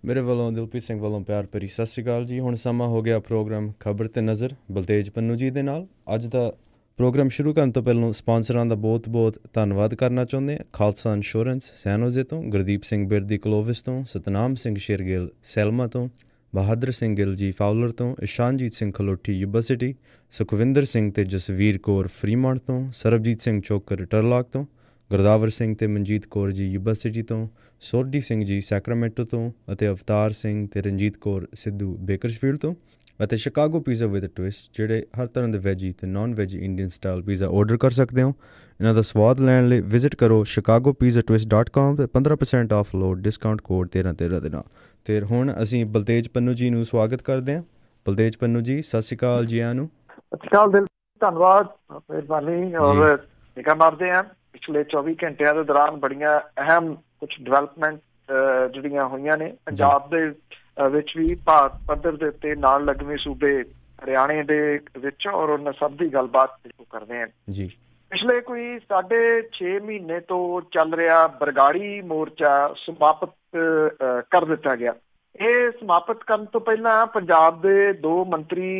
ਮੇਰੇ ਵੱਲੋਂ ਦਿਲਪ੍ਰੀਤ ਸਿੰਘ ਵੱਲੋਂ ਪਿਆਰ ਭਰੀ ਸਤਿ ਸ਼੍ਰੀ ਅਕਾਲ ਜੀ। ਹੁਣ ਸਮਾਂ ਹੋ ਗਿਆ ਪ੍ਰੋਗਰਾਮ ਖਬਰ ਤੇ ਨਜ਼ਰ ਬਲਤੇਜ ਪੰਨੂ ਜੀ ਦੇ ਨਾਲ। ਅੱਜ ਦਾ ਪ੍ਰੋਗਰਾਮ ਸ਼ੁਰੂ ਕਰਨ ਤੋਂ ਪਹਿਲਾਂ ਸਪਾਂਸਰਾਂ ਦਾ ਬਹੁਤ-ਬਹੁਤ ਧੰਨਵਾਦ ਕਰਨਾ ਚਾਹੁੰਦੇ ਹਾਂ। ਖਾਲਸਾ ਇੰਸ਼ੋਰੈਂਸ ਸੈਨੋਜ਼ੇ ਤੋਂ, ਗੁਰਦੀਪ ਸਿੰਘ ਬਿਰਦੀ ਕਲੋਵਿਸ ਤੋਂ, ਸਤਨਾਮ ਸਿੰਘ ਸ਼ੇਰਗਿੱਲ ਸੈਲਮਾ ਤੋਂ, ਬਹਾਦਰ ਸਿੰਘ ਗਿੱਲ ਜੀ ਫਾਊਲਰ ਤੋਂ, ਇਸ਼ਾਨਜੀਤ ਸਿੰਘ ਖਲੋਠੀ ਯੂਬਾ ਸਿਟੀ, ਸੁਖਵਿੰਦਰ ਸਿੰਘ ਤੇ ਜਸਵੀਰ ਕੌਰ ਫਰੀਮੌਂਟ ਤੋਂ, ਸਰਬਜੀਤ ਸਿੰਘ ਚੋਕਰ ਟਰਲਾਕ ਤੋਂ, ਗੁਰਦਾਵਰ ਸਿੰਘ ਤੇ ਮਨਜੀਤ ਕੌਰ ਜੀ ਯੂਬਾ ਸਿਟੀ ਤੋਂ, ਸੋਢੀ ਸਿੰਘ ਜੀ ਸੈਕਰਾਮੈਂਟੋ ਤੋਂ ਅਤੇ ਅਵਤਾਰ ਸਿੰਘ ਤੇ ਰਣਜੀਤ ਕੌਰ ਸਿੱਧੂ ਬੇਕਰਸਫੀਲਡ ਤੋਂ, ਅਤੇ ਸ਼ਿਕਾਗੋ ਪੀਜ਼ਾ ਵਿਦ ਟਵਿਸਟ ਜਿਹੜੇ ਹਰ ਤਰ੍ਹਾਂ ਦੇ ਵੈਜੀ ਅਤੇ non veg Indian style pizza order ਕਰ ਸਕਦੇ ਹੋ। ਇਹਨਾਂ ਦਾ ਸਵਾਦ ਲੈਣ ਲਈ ਵਿਜ਼ਿਟ ਕਰੋ chicagopizzatwist.com ਤੇ 15% ਆਫ ਲੋਡ ਡਿਸਕਾਊਂਟ ਕੋਡ 1313 ਦੇ ਨਾਲ। ਅਤੇ ਹੁਣ ਅਸੀਂ ਬਲਤੇਜ ਪੰਨੂ ਜੀ ਨੂੰ ਸਵਾਗਤ ਕਰਦੇ ਹਾਂ। ਬਲਤੇਜ ਪੰਨੂ ਜੀ ਸਤਿ ਸ਼੍ਰੀ ਅਕਾਲ ਜੀ। ਆਇਆਂ ਨੂੰ ਸਤਿ ਸ਼੍ਰੀ ਅਕਾਲ, ਧੰਨਵਾਦ, ਮਿਹਰਬਾਨੀ। ਔਰ ਨਿਗਾਹ ਮਾਰਦੇ ਹਾਂ ਪਿਛਲੇ 24 ਘੰਟਿਆਂ ਦੇ ਦੌਰਾਨ ਬੜੀਆਂ ਅਹਿਮ ਕੁਛ ਡਿਵੈਲਪਮੈਂਟ ਜਿਹੜੀਆਂ ਹੋਈਆਂ ਨੇ ਪੰਜਾਬ ਦੇ ਵਿੱਚ ਵੀ, ਭਾਰਤ ਪੱਧਰ ਦੇ ਉੱਤੇ, ਨਾਲ ਲੱਗਵੇਂ ਸੂਬੇ ਹਰਿਆਣੇ ਦੇ ਵਿੱਚ, ਔਰ ਉਹਨਾਂ ਸਭ ਦੀ ਗੱਲਬਾਤ ਕਰਦੇ ਹਾਂ ਜੀ। ਪਿਛਲੇ ਕੋਈ 6.5 ਮਹੀਨੇ ਤੋਂ ਚੱਲ ਰਿਹਾ ਬਰਗਾੜੀ ਮੋਰਚਾ ਸਮਾਪਤ ਕਰ ਦਿੱਤਾ ਗਿਆ। ਇਹ ਸਮਾਪਤ ਕਰਨ ਤੋਂ ਪਹਿਲਾਂ ਪੰਜਾਬ ਦੇ 2 ਮੰਤਰੀ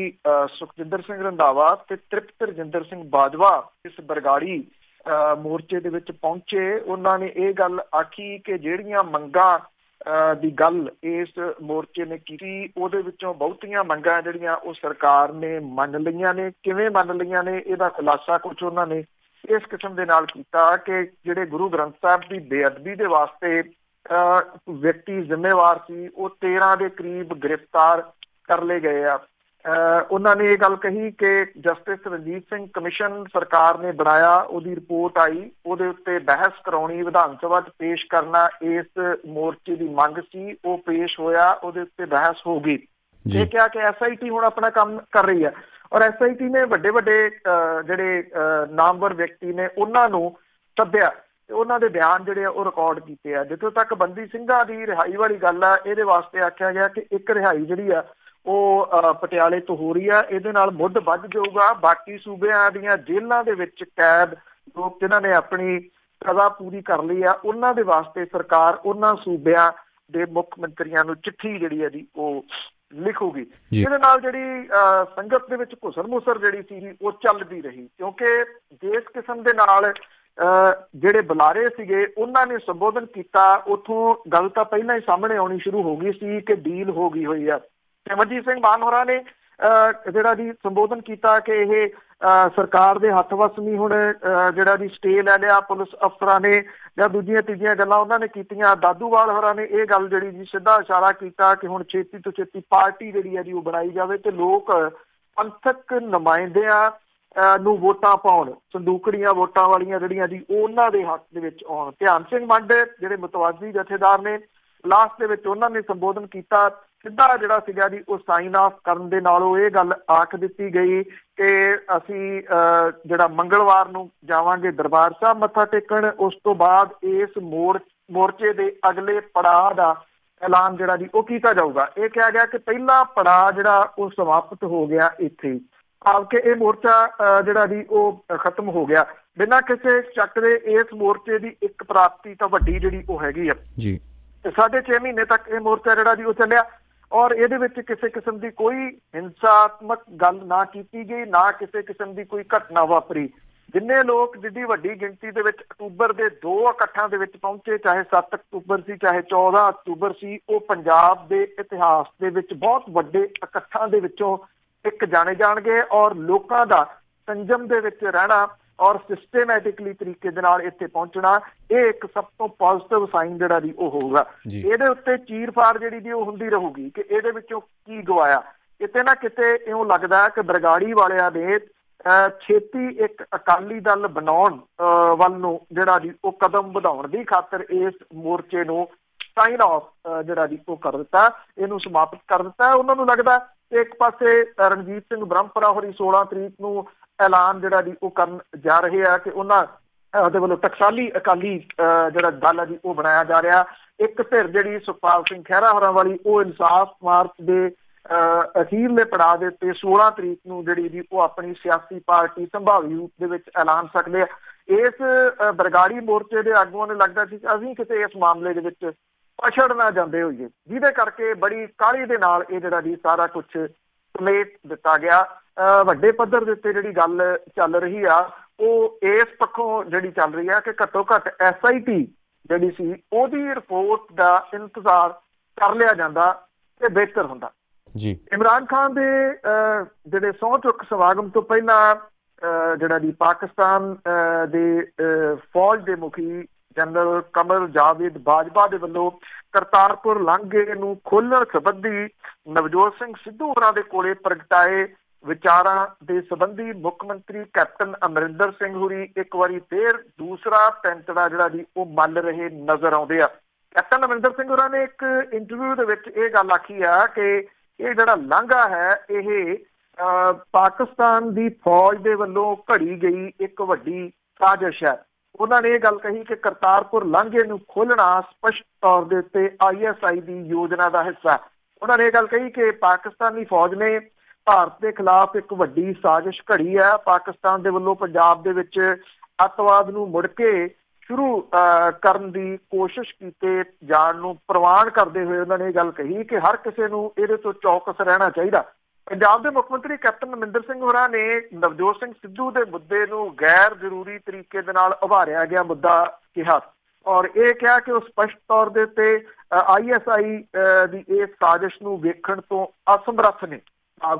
ਸੁਖਜਿੰਦਰ ਸਿੰਘ ਰੰਧਾਵਾ ਤੇ ਤ੍ਰਿਪਤ ਰਜਿੰਦਰ ਸਿੰਘ ਬਾਜਵਾ ਇਸ ਬਰਗਾੜੀ ਮੋਰਚੇ ਦੇ ਵਿੱਚ ਪਹੁੰਚੇ। ਉਹਨਾਂ ਨੇ ਇਹ ਗੱਲ ਆਖੀ ਕਿ ਜਿਹੜੀਆਂ ਮੰਗਾਂ ਦੀ ਗੱਲ ਇਸ ਮੋਰਚੇ ਨੇ ਕੀਤੀ, ਉਹਦੇ ਵਿੱਚੋਂ ਬਹੁਤੀਆਂ ਮੰਗਾਂ ਜਿਹੜੀਆਂ ਉਹ ਸਰਕਾਰ ਨੇ ਮੰਨ ਲਈਆਂ ਨੇ। ਕਿਵੇਂ ਮੰਨ ਲਈਆਂ ਨੇ ਇਹਦਾ ਖੁਲਾਸਾ ਕੁਛ ਉਹਨਾਂ ਨੇ ਇਸ ਕਿਸਮ ਦੇ ਨਾਲ ਕੀਤਾ ਕਿ ਜਿਹੜੇ ਗੁਰੂ ਗ੍ਰੰਥ ਸਾਹਿਬ ਦੀ ਬੇਅਦਬੀ ਦੇ ਵਾਸਤੇ ਵਿਅਕਤੀ ਜ਼ਿੰਮੇਵਾਰ ਸੀ, ਉਹ 13 ਦੇ ਕਰੀਬ ਗ੍ਰਿਫਤਾਰ ਕਰ ਲਏ ਗਏ ਆ। ਉਹਨਾਂ ਨੇ ਇਹ ਗੱਲ ਕਹੀ ਕਿ ਜਸਟਿਸ ਰਣਜੀਤ ਸਿੰਘ ਕਮਿਸ਼ਨ ਸਰਕਾਰ ਨੇ ਬਣਾਇਆ, ਉਹਦੀ ਰਿਪੋਰਟ ਆਈ, ਉਹਦੇ ਉੱਤੇ ਬਹਿਸ ਕਰਾਉਣੀ, ਵਿਧਾਨ ਸਭਾ 'ਚ ਪੇਸ਼ ਕਰਨਾ ਇਸ ਮੋਰਚੇ ਦੀ ਮੰਗ ਸੀ। ਉਹ ਪੇਸ਼ ਹੋਇਆ, ਉਹਦੇ ਉੱਤੇ ਬਹਿਸ ਹੋ ਗਈ। ਇਹ ਕਿਹਾ ਕਿ SIT ਹੁਣ ਆਪਣਾ ਕੰਮ ਕਰ ਰਹੀ ਹੈ, ਔਰ SIT ਨੇ ਵੱਡੇ ਜਿਹੜੇ ਨਾਮਵਰ ਵਿਅਕਤੀ ਨੇ ਉਹਨਾਂ ਨੂੰ ਸੱਦਿਆ ਤੇ ਉਹਨਾਂ ਦੇ ਬਿਆਨ ਜਿਹੜੇ ਆ ਉਹ ਰਿਕਾਰਡ ਕੀਤੇ ਆ। ਜਿੱਥੋਂ ਤੱਕ ਬੰਦੀ ਸਿੰਘਾਂ ਦੀ ਰਿਹਾਈ ਵਾਲੀ ਗੱਲ ਆ, ਇਹਦੇ ਵਾਸਤੇ ਆਖਿਆ ਗਿਆ ਕਿ ਇੱਕ ਰਿਹਾਈ ਜਿਹੜੀ ਆ ਉਹ ਪਟਿਆਲੇ ਤੋਂ ਹੋ ਰਹੀ ਆ, ਇਹਦੇ ਨਾਲ ਮੁੱਢ ਵੱਧ ਜਾਊਗਾ। ਬਾਕੀ ਸੂਬਿਆਂ ਦੀਆਂ ਜੇਲ੍ਹਾਂ ਦੇ ਵਿੱਚ ਕੈਦ ਲੋਕ ਜਿਨ੍ਹਾਂ ਨੇ ਆਪਣੀ ਸਜ਼ਾ ਪੂਰੀ ਕਰ ਲਈ ਆ, ਉਹਨਾਂ ਦੇ ਵਾਸਤੇ ਸਰਕਾਰ ਉਹਨਾਂ ਸੂਬਿਆਂ ਦੇ ਮੁੱਖ ਮੰਤਰੀਆਂ ਨੂੰ ਚਿੱਠੀ ਜਿਹੜੀ ਹੈ ਜੀ ਉਹ ਲਿਖੂਗੀ। ਇਹਦੇ ਨਾਲ ਜਿਹੜੀ ਸੰਗਤ ਦੇ ਵਿੱਚ ਘੁਸਰ ਮੁਸਰ ਜਿਹੜੀ ਸੀ ਉਹ ਚੱਲਦੀ ਰਹੀ, ਕਿਉਂਕਿ ਜਿਸ ਕਿਸਮ ਦੇ ਨਾਲ ਜਿਹੜੇ ਬੁਲਾਰੇ ਸੀਗੇ ਉਹਨਾਂ ਨੇ ਸੰਬੋਧਨ ਕੀਤਾ, ਉੱਥੋਂ ਗੱਲ ਤਾਂ ਪਹਿਲਾਂ ਹੀ ਸਾਹਮਣੇ ਆਉਣੀ ਸ਼ੁਰੂ ਹੋ ਗਈ ਸੀ ਕਿ ਡੀਲ ਹੋ ਗਈ ਹੋਈ ਆ। ਸਿਮਰਜੀਤ ਸਿੰਘ ਮਾਨ ਹੋਰਾਂ ਨੇ ਜਿਹੜਾ ਜੀ ਸੰਬੋਧਨ ਕੀਤਾ ਕਿ ਇਹ ਸਰਕਾਰ ਦੇ ਹੱਥ ਵੱਸ ਨਹੀਂ, ਹੁਣ ਜਿਹੜਾ ਜੀ ਸਟੇ ਲੈ ਲਿਆ ਪੁਲਿਸ ਅਫਸਰਾਂ ਨੇ, ਜਾਂ ਦੂਜੀਆਂ ਤੀਜੀਆਂ ਗੱਲਾਂ ਉਹਨਾਂ ਨੇ ਕੀਤੀਆਂ। ਦਾਦੂਵਾਲ ਹੋਰਾਂ ਨੇ ਇਹ ਗੱਲ ਜਿਹੜੀ ਜੀ ਸਿੱਧਾ ਇਸ਼ਾਰਾ ਕੀਤਾ ਕਿ ਹੁਣ ਛੇਤੀ ਤੋਂ ਛੇਤੀ ਪਾਰਟੀ ਜਿਹੜੀ ਹੈ ਜੀ ਉਹ ਬਣਾਈ ਜਾਵੇ ਤੇ ਲੋਕ ਪੰਥਕ ਨੁਮਾਇੰਦਿਆਂ ਨੂੰ ਵੋਟਾਂ ਪਾਉਣ, ਸੰਦੂਕੜੀਆਂ ਵੋਟਾਂ ਵਾਲੀਆਂ ਜਿਹੜੀਆਂ ਜੀ ਉਹਨਾਂ ਦੇ ਹੱਕ ਦੇ ਵਿੱਚ ਆਉਣ। ਧਿਆਨ ਸਿੰਘ ਮੰਡ ਜਿਹੜੇ ਮੁਤਵਾਜ਼ੀ ਜਥੇਦਾਰ ਨੇ, ਲਾਸਟ ਦੇ ਵਿੱਚ ਉਹਨਾਂ ਨੇ ਸੰਬੋਧਨ ਕੀਤਾ। ਸਿੱਧਾ ਜਿਹੜਾ ਸੀਗਾ ਜੀ ਉਹ ਸਾਈਨ ਆਫ ਕਰਨ ਦੇ ਨਾਲੋਂ ਇਹ ਗੱਲ ਆਖ ਦਿੱਤੀ ਗਈ ਕਿ ਅਸੀਂ ਜਿਹੜਾ ਮੰਗਲਵਾਰ ਨੂੰ ਜਾਵਾਂਗੇ ਦਰਬਾਰ ਸਾਹਿਬ ਮੱਥਾ ਟੇਕਣ, ਉਸ ਤੋਂ ਬਾਅਦ ਇਸ ਮੋਰਚੇ ਦੇ ਅਗਲੇ ਪੜਾਅ ਦਾ ਐਲਾਨ ਜਿਹੜਾ ਜੀ ਉਹ ਕੀਤਾ ਜਾਊਗਾ। ਇਹ ਕਿਹਾ ਗਿਆ ਕਿ ਪਹਿਲਾ ਪੜਾਅ ਜਿਹੜਾ ਉਹ ਸਮਾਪਤ ਹੋ ਗਿਆ ਇੱਥੇ ਹੀ, ਭਾਵ ਕਿ ਇਹ ਮੋਰਚਾ ਜਿਹੜਾ ਜੀ ਉਹ ਖਤਮ ਹੋ ਗਿਆ। ਬਿਨਾਂ ਕਿਸੇ ਸ਼ੱਕ ਦੇ ਇਸ ਮੋਰਚੇ ਦੀ ਇੱਕ ਪ੍ਰਾਪਤੀ ਤਾਂ ਵੱਡੀ ਜਿਹੜੀ ਉਹ ਹੈਗੀ ਆ ਜੀ। 6.5 ਮਹੀਨੇ ਤੱਕ ਇਹ ਮੋਰਚਾ ਜਿਹੜਾ ਜੀ ਉਹ ਚੱਲਿਆ, ਔਰ ਇਹਦੇ ਵਿੱਚ ਕਿਸੇ ਕਿਸਮ ਦੀ ਕੋਈ ਹਿੰਸਾਤਮਕ ਗੱਲ ਨਾ ਕੀਤੀ ਗਈ, ਨਾ ਕਿਸੇ ਕਿਸਮ ਦੀ ਕੋਈ ਘਟਨਾ ਵਾਪਰੀ। ਜਿੰਨੇ ਲੋਕ ਜਿੱਡੀ ਵੱਡੀ ਗਿਣਤੀ ਦੇ ਵਿੱਚ ਅਕਤੂਬਰ ਦੇ 2 ਇਕੱਠਾਂ ਦੇ ਵਿੱਚ ਪਹੁੰਚੇ, ਚਾਹੇ 7 ਅਕਤੂਬਰ ਸੀ ਚਾਹੇ 14 ਅਕਤੂਬਰ ਸੀ, ਉਹ ਪੰਜਾਬ ਦੇ ਇਤਿਹਾਸ ਦੇ ਵਿੱਚ ਬਹੁਤ ਵੱਡੇ ਇਕੱਠਾਂ ਦੇ ਵਿੱਚੋਂ ਇੱਕ ਜਾਣੇ ਜਾਣਗੇ। ਔਰ ਲੋਕਾਂ ਦਾ ਸੰਜਮ ਦੇ ਵਿੱਚ ਰਹਿਣਾ ਔਰ ਸਿਸਟੇਮੈਟਿਕਲੀ ਤਰੀਕੇ ਦੇ ਨਾਲ ਇੱਥੇ ਪਹੁੰਚਣਾ, ਇਹ ਇੱਕ ਸਭ ਤੋਂ ਪੋਜ਼ਿਟਿਵ ਸਾਈਨ ਜਿਹੜਾ ਜੀ ਉਹ ਹੋਊਗਾ। ਇਹਦੇ ਉੱਤੇ ਚੀਰ ਫਾੜ ਜਿਹੜੀ ਜੀ ਉਹ ਹੁੰਦੀ ਰਹੂਗੀ ਕਿ ਇਹਦੇ ਵਿੱਚੋਂ ਕੀ ਗਵਾਇਆ। ਕਿਤੇ ਨਾ ਕਿਤੇ ਇਉਂ ਲੱਗਦਾ ਕਿ ਬਰਗਾੜੀ ਵਾਲਿਆਂ ਦੇ ਛੇਤੀ ਇੱਕ ਅਕਾਲੀ ਦਲ ਬਣਾਉਣ ਵੱਲ ਨੂੰ ਜਿਹੜਾ ਜੀ ਉਹ ਕਦਮ ਵਧਾਉਣ ਦੀ ਖਾਤਰ ਇਸ ਮੋਰਚੇ ਨੂੰ ਸਾਈਨ ਆਫ ਜਿਹੜਾ ਜੀ ਉਹ ਕਰ ਦਿੱਤਾ, ਇਹਨੂੰ ਸਮਾਪਤ ਕਰ ਦਿੱਤਾ। ਉਹਨਾਂ ਨੂੰ ਲੱਗਦਾ ਕਿ ਇੱਕ ਪਾਸੇ ਰਣਜੀਤ ਸਿੰਘ ਬ੍ਰਹਮਪੁਰਾ ਹੋਰੀ 16 ਤਰੀਕ ਨੂੰ ਐਲਾਨ ਜਿਹੜਾ ਜੀ ਉਹ ਕਰਨ ਜਾ ਰਹੇ ਆ ਕਿ ਉਹਨਾਂ ਦੇ ਵੱਲੋਂ ਟਕਸਾਲੀ ਅਕਾਲੀ ਜਿਹੜਾ ਦਲ ਹੈ ਜੀ ਉਹ ਬਣਾਇਆ ਜਾ ਰਿਹਾ। ਇੱਕ ਧਿਰ ਜਿਹੜੀ ਸੁਖਪਾਲ ਸਿੰਘ ਖਹਿਰਾ ਹੋਰਾਂ ਵਾਲੀ, ਉਹ ਇਨਸਾਫ ਮਾਰਚ ਦੇ ਅਖੀਰਲੇ ਪੜਾਅ ਦੇ ਉੱਤੇ 16 ਤਰੀਕ ਨੂੰ ਜਿਹੜੀ ਜੀ ਉਹ ਆਪਣੀ ਸਿਆਸੀ ਪਾਰਟੀ ਸੰਭਾਵੀ ਰੂਪ ਦੇ ਵਿੱਚ ਐਲਾਨ ਸਕਦੇ ਆ। ਇਸ ਬਰਗਾੜੀ ਮੋਰਚੇ ਦੇ ਆਗੂਆਂ ਨੂੰ ਲੱਗਦਾ ਸੀ ਕਿ ਅਸੀਂ ਕਿਤੇ ਇਸ ਮਾਮਲੇ ਦੇ ਵਿੱਚ ਪਛੜ ਨਾ ਜਾਂਦੇ ਹੋਈਏ, ਜਿਹਦੇ ਕਰਕੇ ਬੜੀ ਕਾਹਲੀ ਦੇ ਨਾਲ ਇਹ ਜਿਹੜਾ ਜੀ ਸਾਰਾ ਕੁਝ ਸਮੇਟ ਦਿੱਤਾ ਗਿਆ। ਵੱਡੇ ਪੱਧਰ ਦੇ ਉੱਤੇ ਜਿਹੜੀ ਗੱਲ ਚੱਲ ਰਹੀ ਆ ਉਹ ਇਸ ਪੱਖੋਂ ਜਿਹੜੀ ਚੱਲ ਰਹੀ ਆ ਕਿ ਘੱਟੋ ਘੱਟ SIT ਜਿਹੜੀ ਸੀ ਉਹਦੀ ਰਿਪੋਰਟ ਦਾ ਇੰਤਜ਼ਾਰ ਕਰ ਲਿਆ ਜਾਂਦਾ ਤੇ ਬਿਹਤਰ ਹੁੰਦਾ ਜੀ। ਇਮਰਾਨ ਖਾਨ ਦੇ ਜਿਹੜੇ ਸਹੁੰ ਚੁੱਕ ਸਮਾਗਮ ਤੋਂ ਪਹਿਲਾਂ ਜਿਹੜਾ ਜੀ ਪਾਕਿਸਤਾਨ ਦੇ ਫੌਜ ਦੇ ਮੁਖੀ ਜਨਰਲ ਕਮਰ ਜਾਵੇਦ ਬਾਜਵਾ ਦੇ ਵੱਲੋਂ ਕਰਤਾਰਪੁਰ ਲਾਂਘੇ ਨੂੰ ਖੋਲ੍ਹਣ ਸੰਬੰਧੀ ਨਵਜੋਤ ਸਿੰਘ ਸਿੱਧੂ ਹੋਰਾਂ ਦੇ ਕੋਲੇ ਪ੍ਰਗਟਾਏ ਵਿਚਾਰਾਂ ਦੇ ਸੰਬੰਧੀ ਮੁੱਖ ਮੰਤਰੀ ਕੈਪਟਨ ਅਮਰਿੰਦਰ ਸਿੰਘ ਹੋਰੀ ਇੱਕ ਵਾਰੀ ਫੇਰ ਦੂਸਰਾ ਪੈਂਤੜਾ ਜਿਹੜਾ ਜੀ ਉਹ ਮੱਲ ਰਹੇ ਨਜ਼ਰ ਆਉਂਦੇ ਆ। ਕੈਪਟਨ ਅਮਰਿੰਦਰ ਸਿੰਘ ਹੋਰਾਂ ਨੇ ਇੱਕ ਇੰਟਰਵਿਊ ਦੇ ਵਿੱਚ ਇਹ ਗੱਲ ਆਖੀ ਆ ਕਿ ਇਹ ਜਿਹੜਾ ਲਾਂਘਾ ਹੈ ਇਹ ਪਾਕਿਸਤਾਨ ਦੀ ਫੌਜ ਦੇ ਵੱਲੋਂ ਘੜੀ ਗਈ ਇੱਕ ਵੱਡੀ ਸਾਜ਼ਿਸ਼ ਹੈ। ਉਹਨਾਂ ਨੇ ਇਹ ਗੱਲ ਕਹੀ ਕਿ ਕਰਤਾਰਪੁਰ ਲਾਂਘੇ ਨੂੰ ਖੋਲ੍ਹਣਾ ਸਪਸ਼ਟ ਤੌਰ ਦੇ ਉੱਤੇ ISI ਦੀ ਯੋਜਨਾ ਦਾ ਹਿੱਸਾ ਹੈ। ਉਹਨਾਂ ਨੇ ਇਹ ਗੱਲ ਕਹੀ ਕਿ ਪਾਕਿਸਤਾਨੀ ਫੌਜ ਨੇ ਭਾਰਤ ਦੇ ਖਿਲਾਫ ਇੱਕ ਵੱਡੀ ਸਾਜ਼ਿਸ਼ ਘੜੀ ਹੈ। ਪਾਕਿਸਤਾਨ ਦੇ ਵੱਲੋਂ ਪੰਜਾਬ ਦੇ ਵਿੱਚ ਅੱਤਵਾਦ ਨੂੰ ਮੁੜ ਕੇ ਸ਼ੁਰੂ ਕਰਨ ਦੀ ਕੋਸ਼ਿਸ਼ ਕੀਤੇ ਜਾਣ ਨੂੰ ਪ੍ਰਵਾਨ ਕਰਦੇ ਹੋਏ ਉਹਨਾਂ ਨੇ ਇਹ ਗੱਲ ਕਹੀ ਕਿ ਹਰ ਕਿਸੇ ਨੂੰ ਇਹਦੇ ਤੋਂ ਚੌਕਸ ਰਹਿਣਾ ਚਾਹੀਦਾ। ਪੰਜਾਬ ਦੇ ਮੁੱਖ ਮੰਤਰੀ ਕੈਪਟਨ ਅਮਰਿੰਦਰ ਸਿੰਘ ਹੋਰਾਂ ਨੇ ਨਵਜੋਤ ਸਿੰਘ ਸਿੱਧੂ ਦੇ ਮੁੱਦੇ ਨੂੰ ਗੈਰ ਜ਼ਰੂਰੀ ਤਰੀਕੇ ਦੇ ਨਾਲ ਉਭਾਰਿਆ ਗਿਆ ਮੁੱਦਾ ਕਿਹਾ ਔਰ ਇਹ ਕਿਹਾ ਕਿ ਉਹ ਸਪਸ਼ਟ ਤੌਰ ਦੇ ਉੱਤੇ ISI ਦੀ ਇਸ ਸਾਜ਼ਿਸ਼ ਨੂੰ ਵੇਖਣ ਤੋਂ ਅਸਮਰੱਥ ਨੇ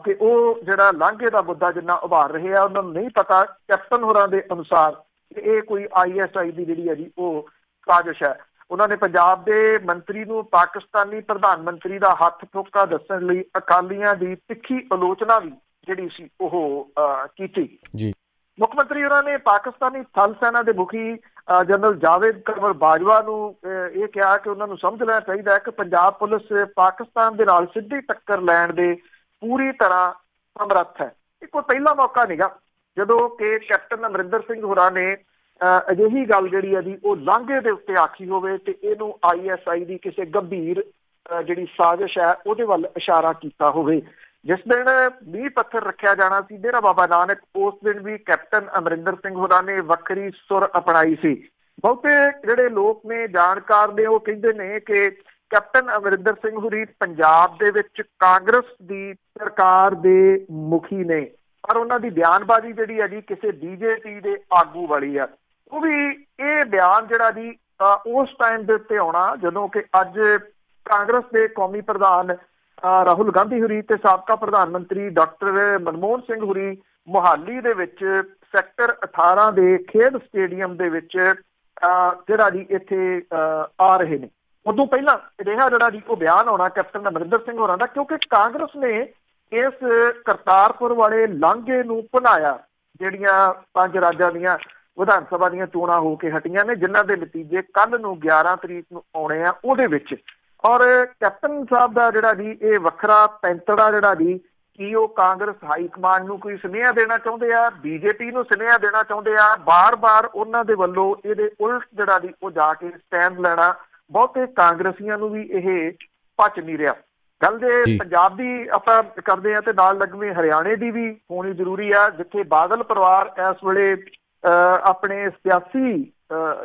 ਕਿ ਉਹ ਜਿਹੜਾ ਲਾਂਘੇ ਦਾ ਮੁੱਦਾ ਜਿੰਨਾ ਉਭਾਰ ਰਹੇ ਆ ਉਹਨਾਂ ਨੂੰ ਨਹੀਂ ਪਤਾ ਕੈਪਟਨ ਹੋਰਾਂ ਦੇ ਅਨੁਸਾਰ ਕਿ ਇਹ ਕੋਈ ISI ਦੀ ਜਿਹੜੀ ਹੈ ਜੀ ਉਹ ਸਾਜ਼ਿਸ਼ ਹੈ। ਉਹਨਾਂ ਨੇ ਪੰਜਾਬ ਦੇ ਮੰਤਰੀ ਨੂੰ ਪਾਕਿਸਤਾਨੀ ਪ੍ਰਧਾਨ ਮੰਤਰੀ ਦਾ ਹੱਥ ਠੋਕਾ ਦੱਸਣ ਲਈ ਅਕਾਲੀਆਂ ਦੀ ਤਿੱਖੀ ਆਲੋਚਨਾ ਵੀ ਜਿਹੜੀ ਸੀ ਉਹ ਕੀਤੀ ਜੀ। ਮੁੱਖ ਮੰਤਰੀ ਹੋਰਾਂ ਨੇ ਪਾਕਿਸਤਾਨੀ ਥਲ ਸੈਨਾ ਦੇ ਮੁਖੀ ਜਨਰਲ ਜਾਵੇਦ ਕਮਰ ਬਾਜਵਾ ਨੂੰ ਇਹ ਕਿਹਾ ਕਿ ਉਹਨਾਂ ਨੂੰ ਸਮਝ ਲੈਣਾ ਚਾਹੀਦਾ ਹੈ ਕਿ ਪੰਜਾਬ ਪੁਲਿਸ ਪਾਕਿਸਤਾਨ ਦੇ ਨਾਲ ਸਿੱਧੀ ਟੱਕਰ ਲੈਣ ਦੇ ਪੂਰੀ ਤਰ੍ਹਾਂ ਸਮਰੱਥ ਹੈ। ਇਹ ਕੋਈ ਪਹਿਲਾ ਮੌਕਾ ਨਹੀਂਗਾ ਜਦੋਂ ਕਿ ਕੈਪਟਨ ਅਮਰਿੰਦਰ ਸਿੰਘ ਹੋਰਾਂ ਨੇ ਅਜਿਹੀ ਗੱਲ ਜਿਹੜੀ ਹੈ ਜੀ ਉਹ ਲਾਂਘੇ ਦੇ ਉੱਤੇ ਆਖੀ ਹੋਵੇ ਤੇ ਇਹਨੂੰ ISI ਦੀ ਕਿਸੇ ਗੰਭੀਰ ਜਿਹੜੀ ਸਾਜ਼ਿਸ਼ ਹੈ ਉਹਦੇ ਵੱਲ ਇਸ਼ਾਰਾ ਕੀਤਾ ਹੋਵੇ। ਜਿਸ ਦਿਨ 20 ਪੱਥਰ ਰੱਖਿਆ ਜਾਣਾ ਸੀ ਡੇਰਾ ਬਾਬਾ ਨਾਨਕ, ਉਸ ਦਿਨ ਵੀ ਕੈਪਟਨ ਅਮਰਿੰਦਰ ਸਿੰਘ ਹੋਰਾਂ ਨੇ ਵੱਖਰੀ ਸੁਰ ਅਪਣਾਈ ਸੀ। ਬਹੁਤੇ ਜਿਹੜੇ ਲੋਕ ਨੇ ਜਾਣਕਾਰ ਨੇ ਉਹ ਕਹਿੰਦੇ ਨੇ ਕਿ ਕੈਪਟਨ ਅਮਰਿੰਦਰ ਸਿੰਘ ਹੋਰੀ ਪੰਜਾਬ ਦੇ ਵਿੱਚ ਕਾਂਗਰਸ ਦੀ ਸਰਕਾਰ ਦੇ ਮੁਖੀ ਨੇ ਪਰ ਉਹਨਾਂ ਦੀ ਬਿਆਨਬਾਜ਼ੀ ਜਿਹੜੀ ਹੈ ਜੀ ਕਿਸੇ BJP ਦੇ ਆਗੂ ਵਾਲੀ ਆ। ਉਹ ਵੀ ਇਹ ਬਿਆਨ ਜਿਹੜਾ ਜੀ ਉਸ ਟਾਈਮ ਦੇ ਉੱਤੇ ਆਉਣਾ ਜਦੋਂ ਕਿ ਅੱਜ ਕਾਂਗਰਸ ਦੇ ਕੌਮੀ ਪ੍ਰਧਾਨ ਰਾਹੁਲ ਗਾਂਧੀ ਹੋਰੀ ਤੇ ਸਾਬਕਾ ਪ੍ਰਧਾਨ ਮੰਤਰੀ ਡਾਕਟਰ ਮਨਮੋਹਨ ਸਿੰਘ ਹੋਰੀ ਮੁਹਾਲੀ ਦੇ ਵਿੱਚ ਸੈਕਟਰ 18 ਦੇ ਖੇਡ ਸਟੇਡੀਅਮ ਦੇ ਵਿੱਚ ਜਿਹੜਾ ਜੀ ਇੱਥੇ ਆ ਰਹੇ ਨੇ। ਉਦੋਂ ਪਹਿਲਾਂ ਅਜਿਹਾ ਜਿਹੜਾ ਜੀ ਉਹ ਬਿਆਨ ਆਉਣਾ ਕੈਪਟਨ ਅਮਰਿੰਦਰ ਸਿੰਘ ਹੋਰਾਂ ਦਾ ਕਿਉਂਕਿ ਕਾਂਗਰਸ ਨੇ ਇਸ ਕਰਤਾਰਪੁਰ ਵਾਲੇ ਲਾਂਘੇ ਨੂੰ ਭੁਨਾਇਆ। ਜਿਹੜੀਆਂ 5 ਰਾਜਾਂ ਦੀਆਂ ਵਿਧਾਨ ਸਭਾ ਦੀਆਂ ਚੋਣਾਂ ਹੋ ਕੇ ਹਟੀਆਂ ਨੇ ਜਿਨ੍ਹਾਂ ਦੇ ਨਤੀਜੇ ਕੱਲ੍ਹ ਨੂੰ 11 ਤਰੀਕ ਨੂੰ ਆਉਣੇ ਆ ਉਹਦੇ ਵਿੱਚ ਔਰ ਕੈਪਟਨ ਸਾਹਿਬ ਦਾ ਜਿਹੜਾ ਜੀ ਇਹ ਵੱਖਰਾ ਪੈਂਤੜਾ ਜਿਹੜਾ ਜੀ ਕੀ ਉਹ ਕਾਂਗਰਸ ਹਾਈ ਕਮਾਂਡ ਨੂੰ ਕੋਈ ਸੁਨੇਹਾ ਦੇਣਾ ਚਾਹੁੰਦੇ ਆ, BJP ਨੂੰ ਸੁਨੇਹਾ ਦੇਣਾ ਚਾਹੁੰਦੇ ਆ। ਬਾਰ-ਬਾਰ ਉਹਨਾਂ ਦੇ ਵੱਲੋਂ ਇਹਦੇ ਉਲਟ ਜਿਹੜਾ ਜੀ ਉਹ ਜਾ ਕੇ ਸਟੈਂਡ ਲੈਣਾ ਬਹੁਤੇ ਕਾਂਗਰਸੀਆਂ ਨੂੰ ਵੀ ਇਹ ਪਚ ਨਹੀਂ ਰਿਹਾ। ਗੱਲ ਜੇ ਪੰਜਾਬ ਦੀ ਆਪਾਂ ਕਰਦੇ ਹਾਂ ਤੇ ਨਾਲ ਲੱਗਵੇਂ ਹਰਿਆਣੇ ਦੀ ਵੀ ਹੋਣੀ ਜ਼ਰੂਰੀ ਆ ਜਿੱਥੇ ਬਾਦਲ ਪਰਿਵਾਰ ਇਸ ਵੇਲੇ ਆਪਣੇ ਸਿਆਸੀ